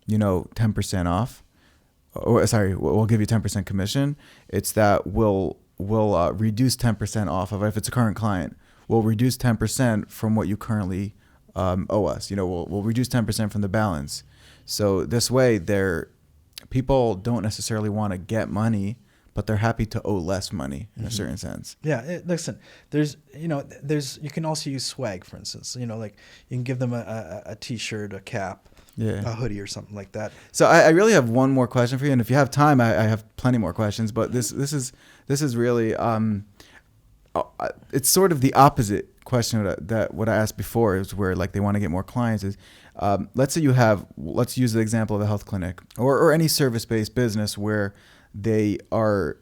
10% off, or sorry, we'll give you 10% commission. It's that we'll reduce 10% off of, if it's a current client, we'll reduce 10% from what you currently owe us. We'll reduce 10% from the balance. So this way, people don't necessarily want to get money, but they're happy to owe less money in a certain sense. Yeah, listen, you can also use swag, for instance. Like you can give them a T-shirt, a cap, a hoodie, or something like that. So I really have one more question for you, and if you have time, I have plenty more questions. But this is really it's sort of the opposite question that what I asked before, is where like they want to get more clients. Is let's use the example of a health clinic or any service-based business where they are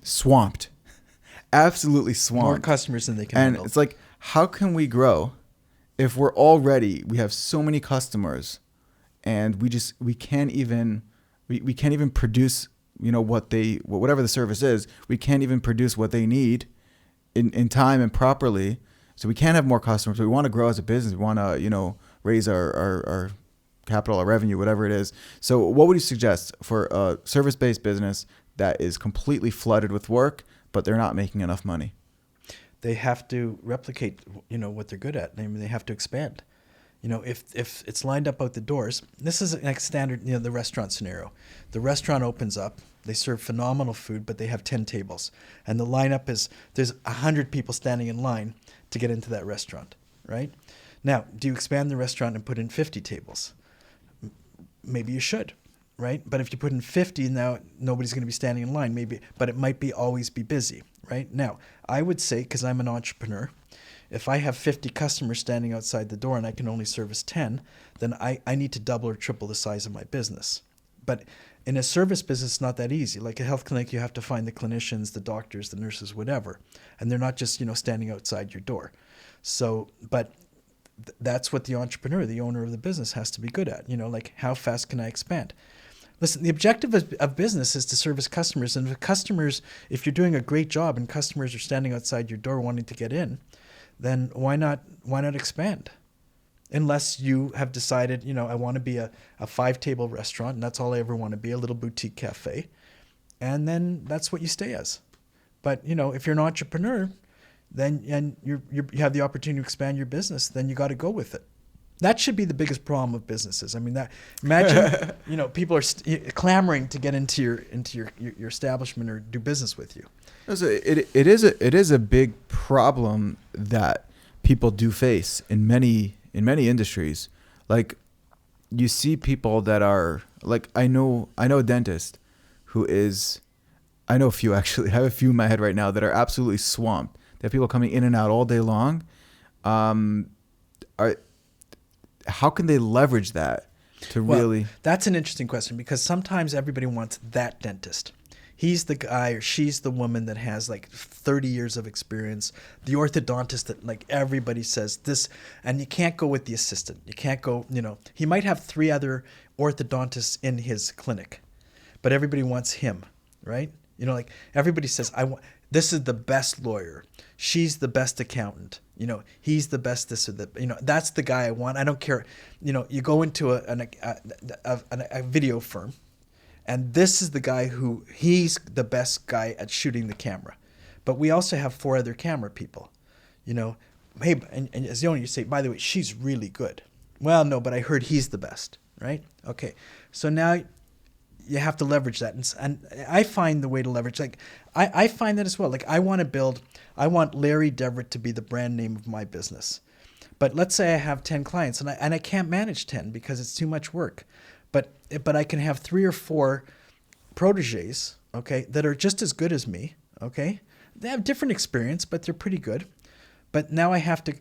swamped, absolutely swamped. More customers than they can And handle. it's like, how can we grow if we have so many customers and we can't even produce, whatever the service is, we can't even produce what they need in time and properly. So we can't have more customers. We want to grow as a business. We want to, raise our capital, our revenue, whatever it is. So what would you suggest for a service-based business that is completely flooded with work, but they're not making enough money? They have to replicate, what they're good at. They have to expand. If it's lined up out the doors, this is like standard, the restaurant scenario. The restaurant opens up, they serve phenomenal food, but they have 10 tables. And the lineup is, there's 100 people standing in line to get into that restaurant, right? Now, do you expand the restaurant and put in 50 tables? Maybe you should, right? But if you put in 50, now nobody's going to be standing in line, but it might always be busy, right? Now, I would say, because I'm an entrepreneur, if I have 50 customers standing outside the door and I can only service 10, then I need to double or triple the size of my business. But in a service business, it's not that easy. Like a health clinic, you have to find the clinicians, the doctors, the nurses, whatever. And they're not just, standing outside your door. So, but that's what the entrepreneur, the owner of the business, has to be good at. Like, how fast can I expand? Listen, the objective of business is to service customers. And if you're doing a great job and customers are standing outside your door wanting to get in, then why not expand? Unless you have decided, I want to be a 5-table restaurant, and that's all I ever want to be, a little boutique cafe. And then that's what you stay as. But, if you're an entrepreneur, then and you have the opportunity to expand your business, then you got to go with it. That should be the biggest problem of businesses. I mean, imagine, people are clamoring to get into your establishment or do business with you. So it is a big problem that people do face in many industries. Like, you see people that are like, I know a dentist who is, I know a few actually, I have a few in my head right now that are absolutely swamped. They have people coming in and out all day long. How can they leverage that to really? That's an interesting question, because sometimes everybody wants that dentist. He's the guy or she's the woman that has like 30 years of experience, the orthodontist that like everybody says this, and you can't go with the assistant. You can't go, he might have 3 other orthodontists in his clinic, but everybody wants him, right? Like everybody says, this is the best lawyer. She's the best accountant. He's the best this or that. That's the guy I want. I don't care. You go into a video firm, and this is the guy he's the best guy at shooting the camera. But we also have 4 other camera people. Hey, and as the owner, you say, by the way, she's really good. Well, no, but I heard he's the best, right? Okay. So now you have to leverage that. And I find the way to leverage, like, I find that as well. Like, I want Larry Deverett to be the brand name of my business. But let's say I have 10 clients and I can't manage 10 because it's too much work. But I can have 3 or 4 proteges, okay, that are just as good as me, okay? They have different experience, but they're pretty good. But now I have to,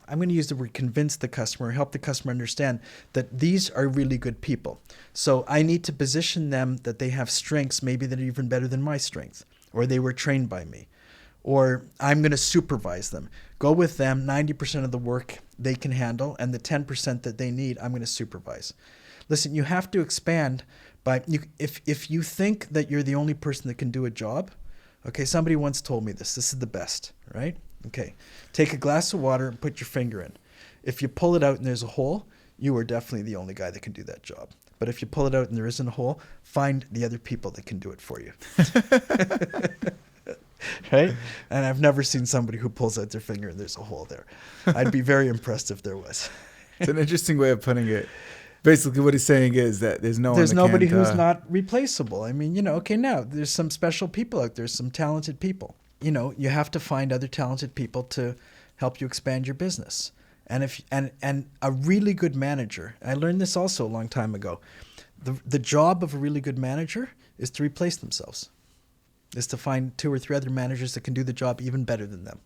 I'm going to use the word convince the customer, help the customer understand that these are really good people. So I need to position them that they have strengths maybe that are even better than my strength, or they were trained by me, or I'm going to supervise them. Go with them, 90% of the work they can handle, and the 10% that they need, I'm going to supervise. Listen, you have to expand by, if you think that you're the only person that can do a job, okay, somebody once told me this is the best, right? Okay, take a glass of water and put your finger in. If you pull it out and there's a hole, you are definitely the only guy that can do that job. But if you pull it out and there isn't a hole, find the other people that can do it for you. Right? And I've never seen somebody who pulls out their finger and there's a hole there. I'd be very impressed if there was. It's an interesting way of putting it. Basically, what he's saying is that there's nobody who's not replaceable. I mean, okay, now there's some special people out there, some talented people. You have to find other talented people to help you expand your business. And and a really good manager, I learned this also a long time ago, the job of a really good manager is to replace themselves, is to find 2 or 3 other managers that can do the job even better than them.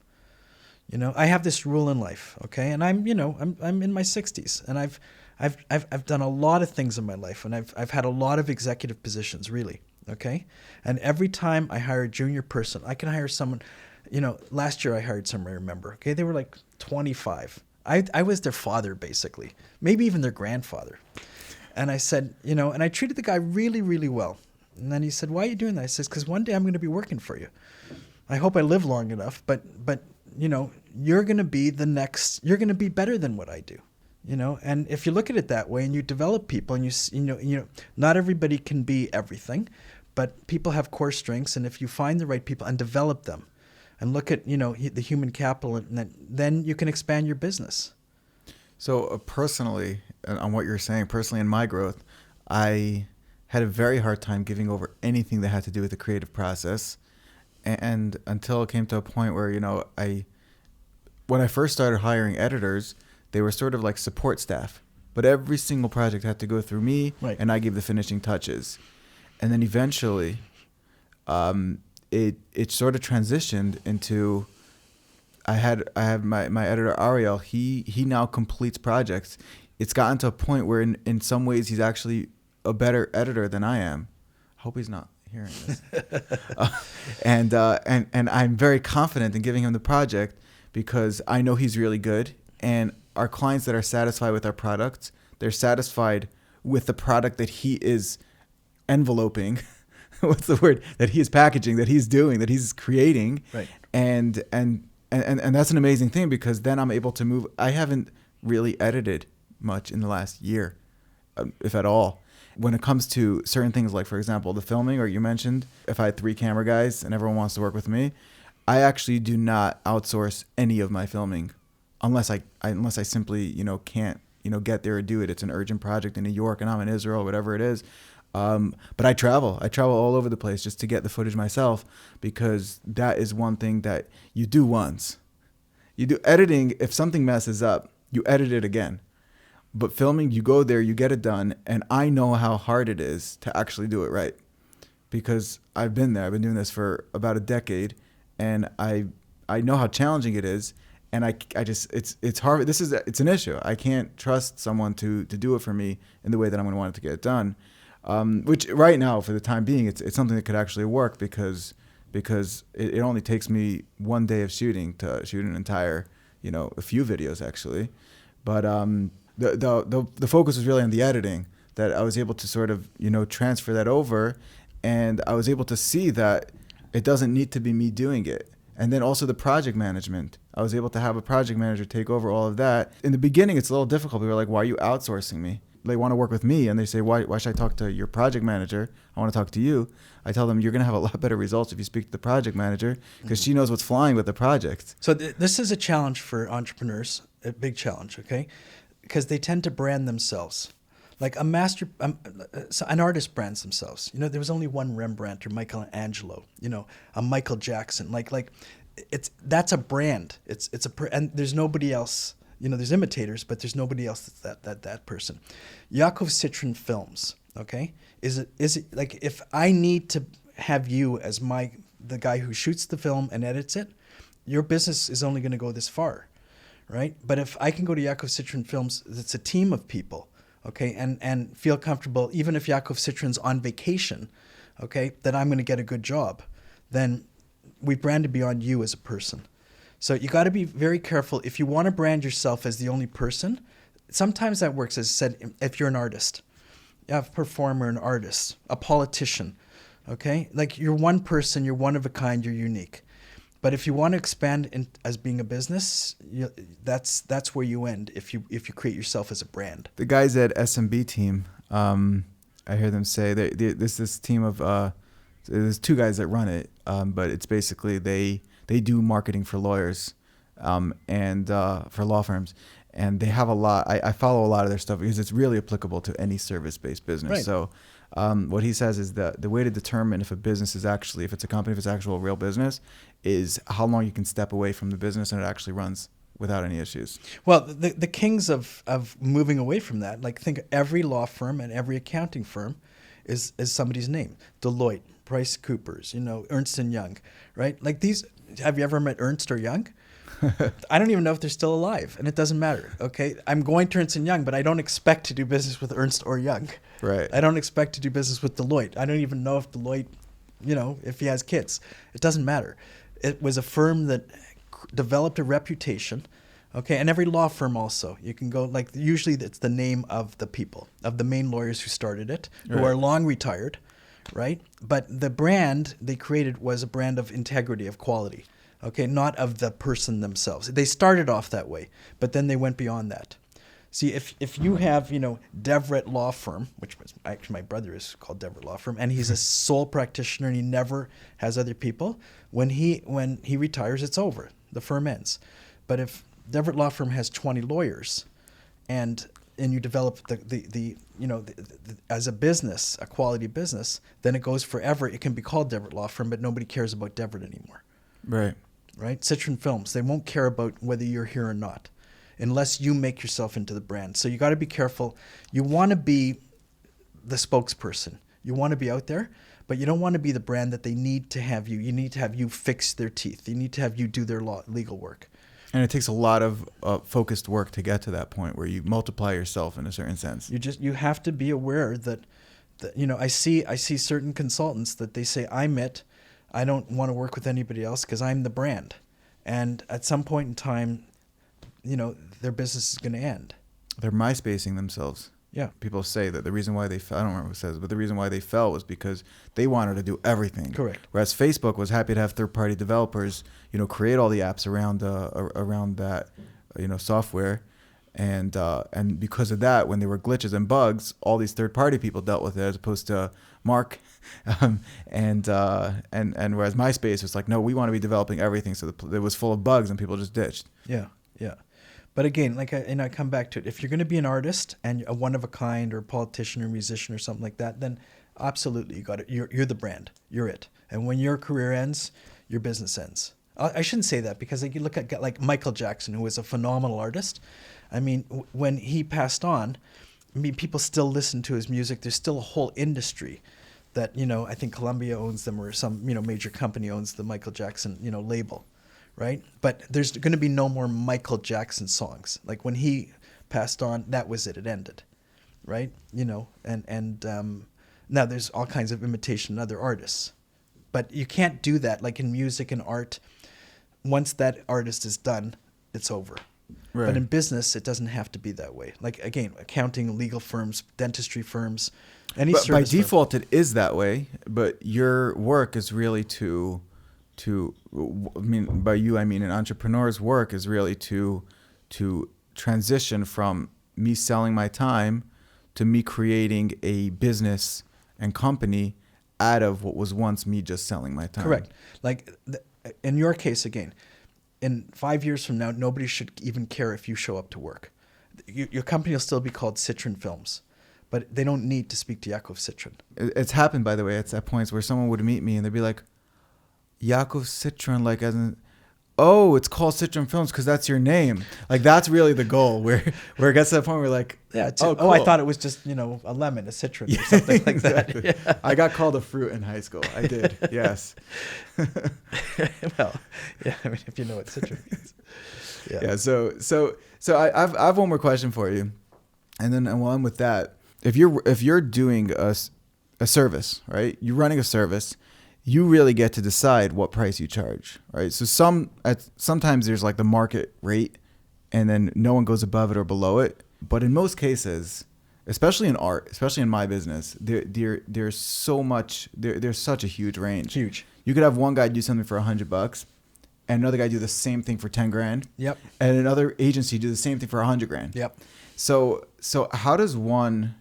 I have this rule in life, okay? And I'm in my 60s, and I've done a lot of things in my life, and I've had a lot of executive positions, really. Okay. And every time I hire a junior person, I can hire someone, last year I hired someone, I remember. Okay. They were like 25. I was their father, basically, maybe even their grandfather. And I said, and I treated the guy really, really well. And then he said, why are you doing that? I says, because one day I'm going to be working for you. I hope I live long enough, but you're going to be you're going to be better than what I do. And if you look at it that way and you develop people and not everybody can be everything, but people have core strengths. And if you find the right people and develop them and look at, the human capital, and then you can expand your business. So personally, on what you're saying, personally in my growth, I had a very hard time giving over anything that had to do with the creative process. And until it came to a point where, when I first started hiring editors, they were sort of like support staff, but every single project had to go through me, right, and I gave the finishing touches. And then eventually, it sort of transitioned into, I have my editor Ariel. He now completes projects. It's gotten to a point where in some ways he's actually a better editor than I am. I hope he's not hearing this. And I'm very confident in giving him the project because I know he's really good. And our clients that are satisfied with our products, they're satisfied with the product that he is enveloping. What's the word? That he is packaging, that he's doing, that he's creating. Right. And that's an amazing thing because then I'm able to move. I haven't really edited much in the last year, if at all. When it comes to certain things, like, for example, the filming, or you mentioned, if I had 3 camera guys and everyone wants to work with me, I actually do not outsource any of my filming. Unless I simply, can't, get there or do it. It's an urgent project in New York and I'm in Israel, whatever it is. But I travel all over the place just to get the footage myself, because that is one thing that you do once. You do editing. If something messes up, you edit it again. But filming, you go there, you get it done. And I know how hard it is to actually do it right, because I've been there. I've been doing this for about a decade, and I know how challenging it is. And I just, it's hard. It's an issue. I can't trust someone to do it for me in the way that I'm going to want it to get it done. Which right now, for the time being, it's something that could actually work because it only takes me 1 day of shooting to shoot an entire, a few videos actually. But the focus was really on the editing, that I was able to sort of, transfer that over, and I was able to see that it doesn't need to be me doing it. And then also the project management. I was able to have a project manager take over all of that. In the beginning, it's a little difficult. People are like, why are you outsourcing me? They want to work with me, and they say, why should I talk to your project manager? I want to talk to you. I tell them, you're going to have a lot better results if you speak to the project manager, because she knows what's flying with the project. So this is a challenge for entrepreneurs, a big challenge, okay? Because they tend to brand themselves. Like an artist brands themselves. There was only one Rembrandt or Michelangelo. A Michael Jackson. That's a brand. And there's nobody else. There's imitators, but there's nobody else that's that person. Yakov Sitrin Films. Okay, is it like, if I need to have you as the guy who shoots the film and edits it, your business is only going to go this far, right? But if I can go to Yakov Citrin Films, it's a team of people, okay, and feel comfortable, even if Yakov Citrin's on vacation, okay, that I'm going to get a good job, then we've branded beyond you as a person. So you got to be very careful. If you want to brand yourself as the only person, sometimes that works. As I said, if you're an artist, you have a performer, an artist, a politician, okay? Like you're one person, you're one of a kind, you're unique. But if you want to expand as being a business, that's where you end if you create yourself as a brand. The guys at SMB team, I hear them say there's this team of there's two guys that run it, but it's basically they do marketing for lawyers and for law firms, and they have a lot. I follow a lot of their stuff because it's really applicable to any service-based business. Right. So what he says is that the way to determine if a business is actually, if it's a company, if it's actual real business, is how long you can step away from the business and it actually runs without any issues. Well, the kings of moving away from that, like think every law firm and every accounting firm is somebody's name. Deloitte, Price Coopers, Ernst & Young, right? Like these, have you ever met Ernst or Young? I don't even know if they're still alive, and it doesn't matter, okay? I'm going to Ernst & Young, but I don't expect to do business with Ernst or Young. Right. I don't expect to do business with Deloitte. I don't even know if Deloitte, if he has kids. It doesn't matter. It was a firm that developed a reputation, okay? And every law firm also. You can go, like, usually it's the name of the people, of the main lawyers who started it, who Right. are long retired, right? But the brand they created was a brand of integrity, of quality, okay? Not of the person themselves. They started off that way, but then they went beyond that. See, if you have, Deverett Law Firm, which was actually my brother is called Deverett Law Firm, and he's a sole practitioner and he never has other people, when he retires, it's over. The firm ends. But if Deverett Law Firm has 20 lawyers and you develop the as a business, a quality business, then it goes forever. It can be called Deverett Law Firm, but nobody cares about Deverett anymore. Right. Right? Citrin Films, they won't care about whether you're here or not, unless you make yourself into the brand. So you got to be careful. You want to be the spokesperson. You want to be out there, but you don't want to be the brand that they need to have you. You need to have you fix their teeth. You need to have you do their legal work. And it takes a lot of focused work to get to that point where you multiply yourself in a certain sense. You have to be aware that I see certain consultants that they say, I don't want to work with anybody else because I'm the brand. And at some point in time, their business is going to end. They're MySpacing themselves. Yeah. People say that the reason why they fell, I don't remember who says it, but the reason why they fell was because they wanted to do everything. Correct. Whereas Facebook was happy to have third-party developers, create all the apps around that, software. And because of that, when there were glitches and bugs, all these third-party people dealt with it as opposed to Mark. And whereas MySpace was like, no, we want to be developing everything. So it was full of bugs and people just ditched. Yeah. Yeah. But again, I come back to it. If you're going to be an artist and a one of a kind or a politician or musician or something like that, then absolutely you got it. You're the brand. You're it. And when your career ends, your business ends. I shouldn't say that because you look at like Michael Jackson, who was a phenomenal artist. I mean, when he passed on, people still listen to his music. There's still a whole industry that, I think Columbia owns them or some, major company owns the Michael Jackson, label. Right? But there's going to be no more Michael Jackson songs. Like when he passed on, that was it. It ended. Right? And now there's all kinds of imitation other artists. But you can't do that. Like in music and art, once that artist is done, it's over. Right. But in business, it doesn't have to be that way. Like, again, accounting, legal firms, dentistry firms, any But by service firm. default, it is that way. But your work is really by you, I mean an entrepreneur's work is really to transition from me selling my time to me creating a business and company out of what was once me just selling my time. Correct. Like in your case, again, in 5 years from now, nobody should even care if you show up to work. Your company will still be called Citrin Films, but they don't need to speak to Yakov Citrin. It's happened, by the way. It's at points where someone would meet me and they'd be like, Yakov Citrin, like, as in, oh, it's called Citron Films because that's your name. Like that's really the goal. Where it gets to the point where we're like, Yeah. oh, cool. I thought it was just, a lemon, a citron or something like exactly. that. Yeah. I got called a fruit in high school. I did. Yes. Well, yeah. I mean, if you know what citron means. Yeah. Yeah. So I've one more question for you, and while I'm with that, if you're doing a service, right? You're running a service. You really get to decide what price you charge, right? So sometimes there's like the market rate, and then no one goes above it or below it. But in most cases, especially in art, especially in my business, there's so much. There's such a huge range. Huge. You could have one guy do something for $100, and another guy do the same thing for 10 grand. Yep. And another agency do the same thing for 100 grand. Yep. So how does one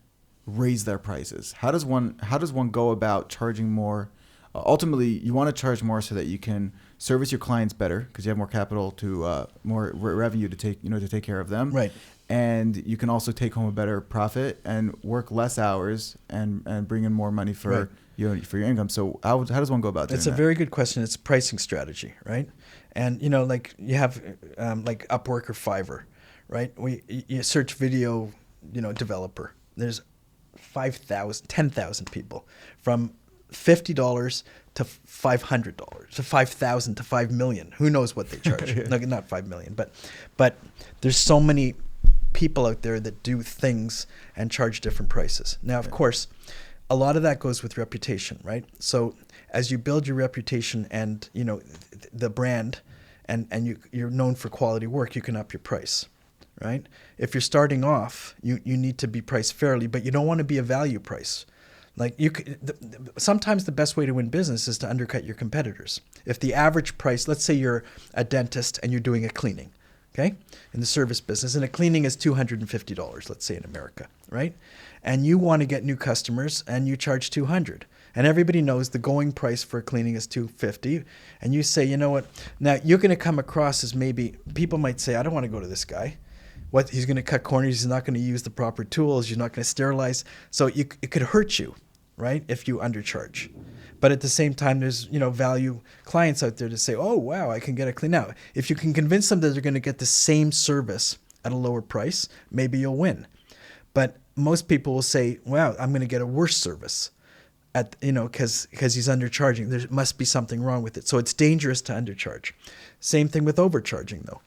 raise their prices? How does one go about charging more? Ultimately, you want to charge more so that you can service your clients better because you have more capital to more revenue to take care of them. Right. And you can also take home a better profit and work less hours and bring in more money for for your income. So how does one go about doing that? It's a very good question. It's pricing strategy, right? And like you have like Upwork or Fiverr, right? You search video, developer. There's 10,000 people from $50 to $500 to $5,000 to $5 million. Who knows what they charge? No, not $5 million, but there's so many people out there that do things and charge different prices. Now, of course, a lot of that goes with reputation, right? So as you build your reputation and the brand, and you're known for quality work, you can up your price, right? If you're starting off, you need to be priced fairly, but you don't want to be a value price. Like sometimes the best way to win business is to undercut your competitors. If the average price, let's say you're a dentist and you're doing a cleaning, okay, in the service business, and a cleaning is $250, let's say in America, right? And you want to get new customers and you charge $200. And everybody knows the going price for a cleaning is $250. And you say, you know what, now you're going to come across as maybe, people might say, I don't want to go to this guy. What, he's going to cut corners, he's not going to use the proper tools, he's not going to sterilize. So it could hurt you, right, if you undercharge. But at the same time, there's value clients out there to say, oh, wow, I can get a clean. Now, if you can convince them that they're going to get the same service at a lower price, maybe you'll win. But most people will say, wow, I'm going to get a worse service because he's undercharging. There must be something wrong with it. So it's dangerous to undercharge. Same thing with overcharging, though.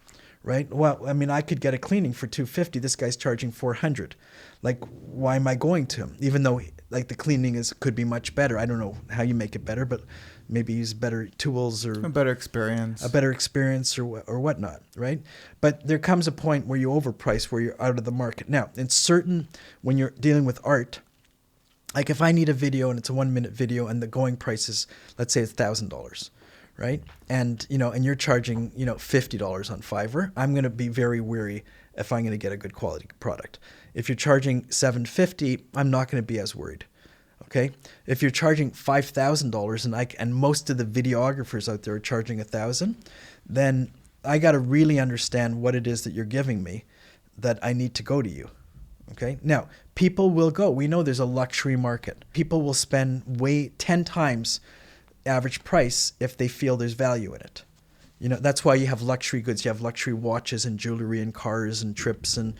Right? Well, I mean, I could get a cleaning for $250. This guy's charging $400. Like, why am I going to him? Even though, like, the cleaning could be much better. I don't know how you make it better, but maybe use better tools or a better experience or whatnot, right? But there comes a point where you overprice, where you're out of the market. Now, when you're dealing with art, like if I need a video and it's a 1-minute video and the going price is, let's say it's $1,000. Right? And, and you're charging, $50 on Fiverr, I'm going to be very wary if I'm going to get a good quality product. If you're charging $750, I'm not going to be as worried. Okay? If you're charging $5,000 and most of the videographers out there are charging $1,000, then I got to really understand what it is that you're giving me that I need to go to you. Okay? Now, people will go. We know there's a luxury market. People will spend 10 times average price if they feel there's value in it. That's why you have luxury goods. You have luxury watches and jewelry and cars and trips and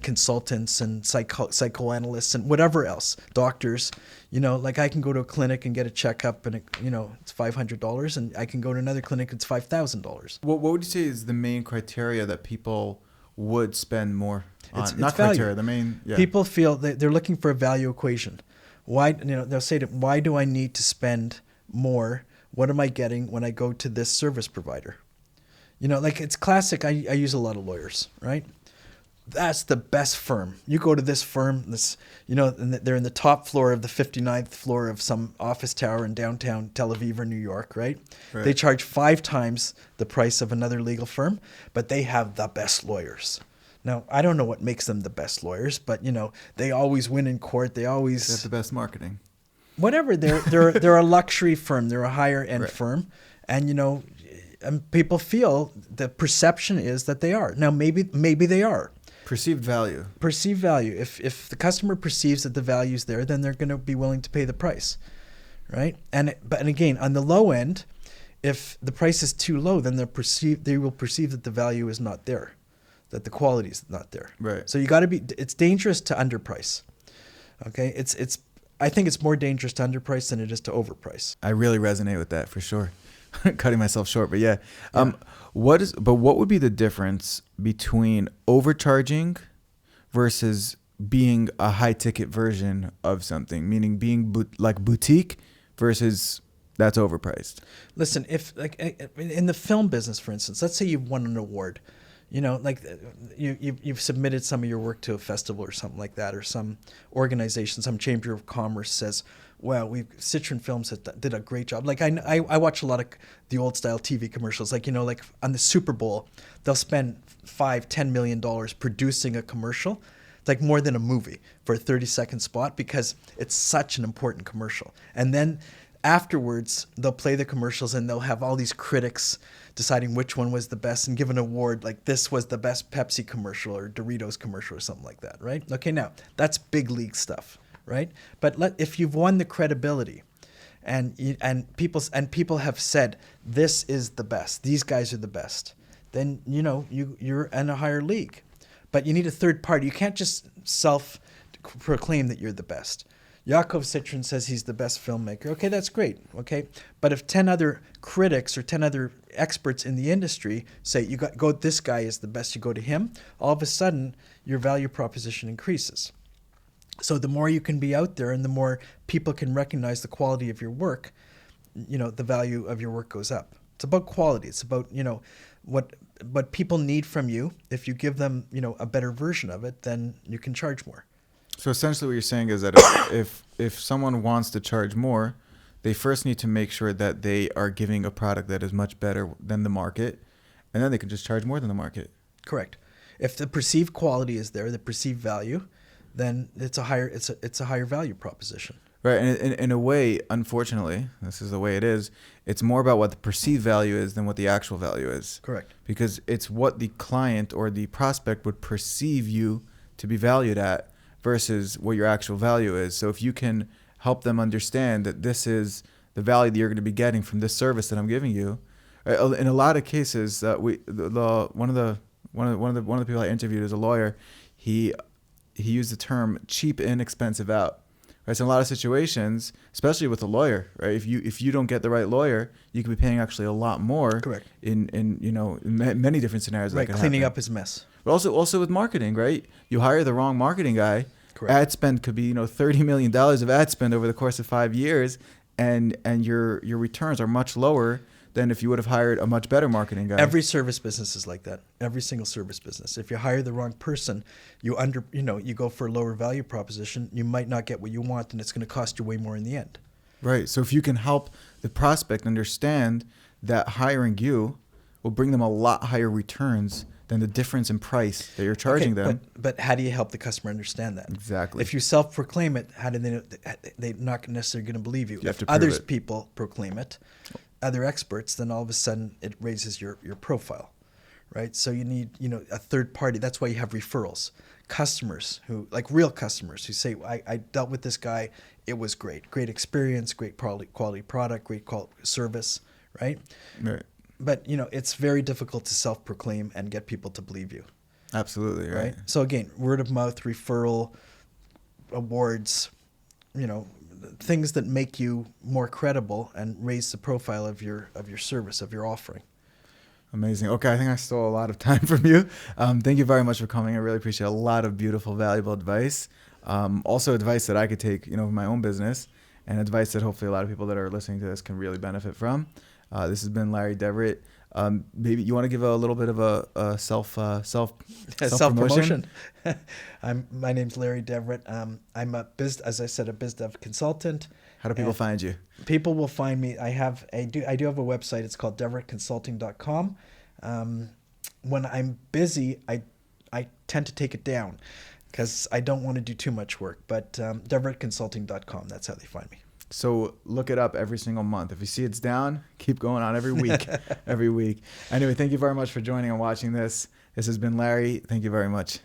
consultants and psychoanalysts and whatever else, doctors. Like I can go to a clinic and get a checkup and it's $500, and I can go to another clinic, it's $5,000. What would you say is the main criteria that people would spend more on? It's not value. criteria, the main. Yeah. People feel they're looking for a value equation. Why, they'll say, why do I need to spend more? What am I getting when I go to this service provider? Like it's classic. I use a lot of lawyers, right? That's the best firm. You go to this firm, and they're in the top floor of the 59th floor of some office tower in downtown Tel Aviv or New York, right? They charge 5 times the price of another legal firm, but they have the best lawyers. Now, I don't know what makes them the best lawyers, but they always win in court. They have the best marketing. Whatever. They're a luxury firm. They're a higher end firm, and people feel the perception is that they are. Now, maybe they are. Perceived value. Perceived value. If the customer perceives that the value's there, then they're going to be willing to pay the price, right? But again, on the low end, If the price is too low, then they will perceive that the value is not there, that the quality is not there. Right. So you got to be. It's dangerous to underprice. Okay. I think it's more dangerous to underprice than it is to overprice. I really resonate with that for sure. Cutting myself short, but yeah. What would be the difference between overcharging versus being a high ticket version of something, meaning being like boutique versus that's overpriced? Listen, if like in the film business, for instance, let's say you've won an award, like you've submitted some of your work to a festival or something like that, or some organization, some chamber of commerce says, "Wow, Citron Films did a great job." Like I watch a lot of the old style TV commercials, like like on the Super Bowl, they'll spend $5-10 million producing a commercial. It's like more than a movie for a 30-second spot because it's such an important commercial. And then afterwards, they'll play the commercials and they'll have all these critics deciding which one was the best and give an award like this was the best Pepsi commercial or Doritos commercial or something like that, right? Okay, now that's big league stuff, right? But if you've won the credibility and people have said this is the best, these guys are the best, then you're in a higher league. But you need a third party. You can't just self-proclaim that you're the best. Yakov Citron says he's the best filmmaker. Okay, that's great. Okay, but if 10 other critics or 10 other experts in the industry say this guy is the best, you go to him, all of a sudden your value proposition increases. So the more you can be out there and the more people can recognize the quality of your work, the value of your work goes up. It's about quality. It's about what people need from you. If you give them a better version of it, then you can charge more. So essentially what you're saying is that if someone wants to charge more, they first need to make sure that they are giving a product that is much better than the market, and then they can just charge more than the market. Correct. If the perceived quality is there, the perceived value, then it's a higher value proposition. Right, and in a way, unfortunately, this is the way it is, it's more about what the perceived value is than what the actual value is. Correct. Because it's what the client or the prospect would perceive you to be valued at versus what your actual value is. So if you can help them understand that this is the value that you're going to be getting from this service that I'm giving you, in a lot of cases, one of the people I interviewed as a lawyer, he used the term cheap in, expensive out. Right, so in a lot of situations, especially with a lawyer, right? If you don't get the right lawyer, you could be paying actually a lot more. Correct. In many different scenarios. Right, that can cleaning happen. up his mess. But also with marketing, right? You hire the wrong marketing guy. Correct. Ad spend could be $30 million of ad spend over the course of 5 years, and your returns are much lower than if you would have hired a much better marketing guy. Every service business is like that. Every single service business. If you hire the wrong person, you go for a lower value proposition, you might not get what you want, and it's going to cost you way more in the end. Right. So if you can help the prospect understand that hiring you will bring them a lot higher returns than the difference in price that you're charging them. But how do you help the customer understand that? Exactly. If you self-proclaim it, how do they know? They're not necessarily going to believe you. You have to If prove others it. people proclaim it, other experts, then all of a sudden it raises your profile, right? So you need a third party. That's why you have referrals, customers real customers who say, I dealt with this guy, it was great experience, great quality product, great service, right? Right. But it's very difficult to self-proclaim and get people to believe you. Absolutely. Right. So again, word of mouth, referral, awards, things that make you more credible and raise the profile of your service, of your offering. Amazing. Okay, I think I stole a lot of time from you. Thank you very much for coming. I really appreciate a lot of beautiful, valuable advice. Also advice that I could take, in my own business, and advice that hopefully a lot of people that are listening to this can really benefit from. This has been Larry Deverett. Maybe you want to give a little bit of a self-promotion? My name's Larry Deverett. I'm a biz dev consultant. How do people find you? People will find me. I do have a website. It's called deverettconsulting.com. When I'm busy, I tend to take it down because I don't want to do too much work. But deverettconsulting.com, that's how they find me. So look it up every single month. If you see it's down, keep going on every week. Every week. Anyway, thank you very much for joining and watching this. This has been Larry. Thank you very much.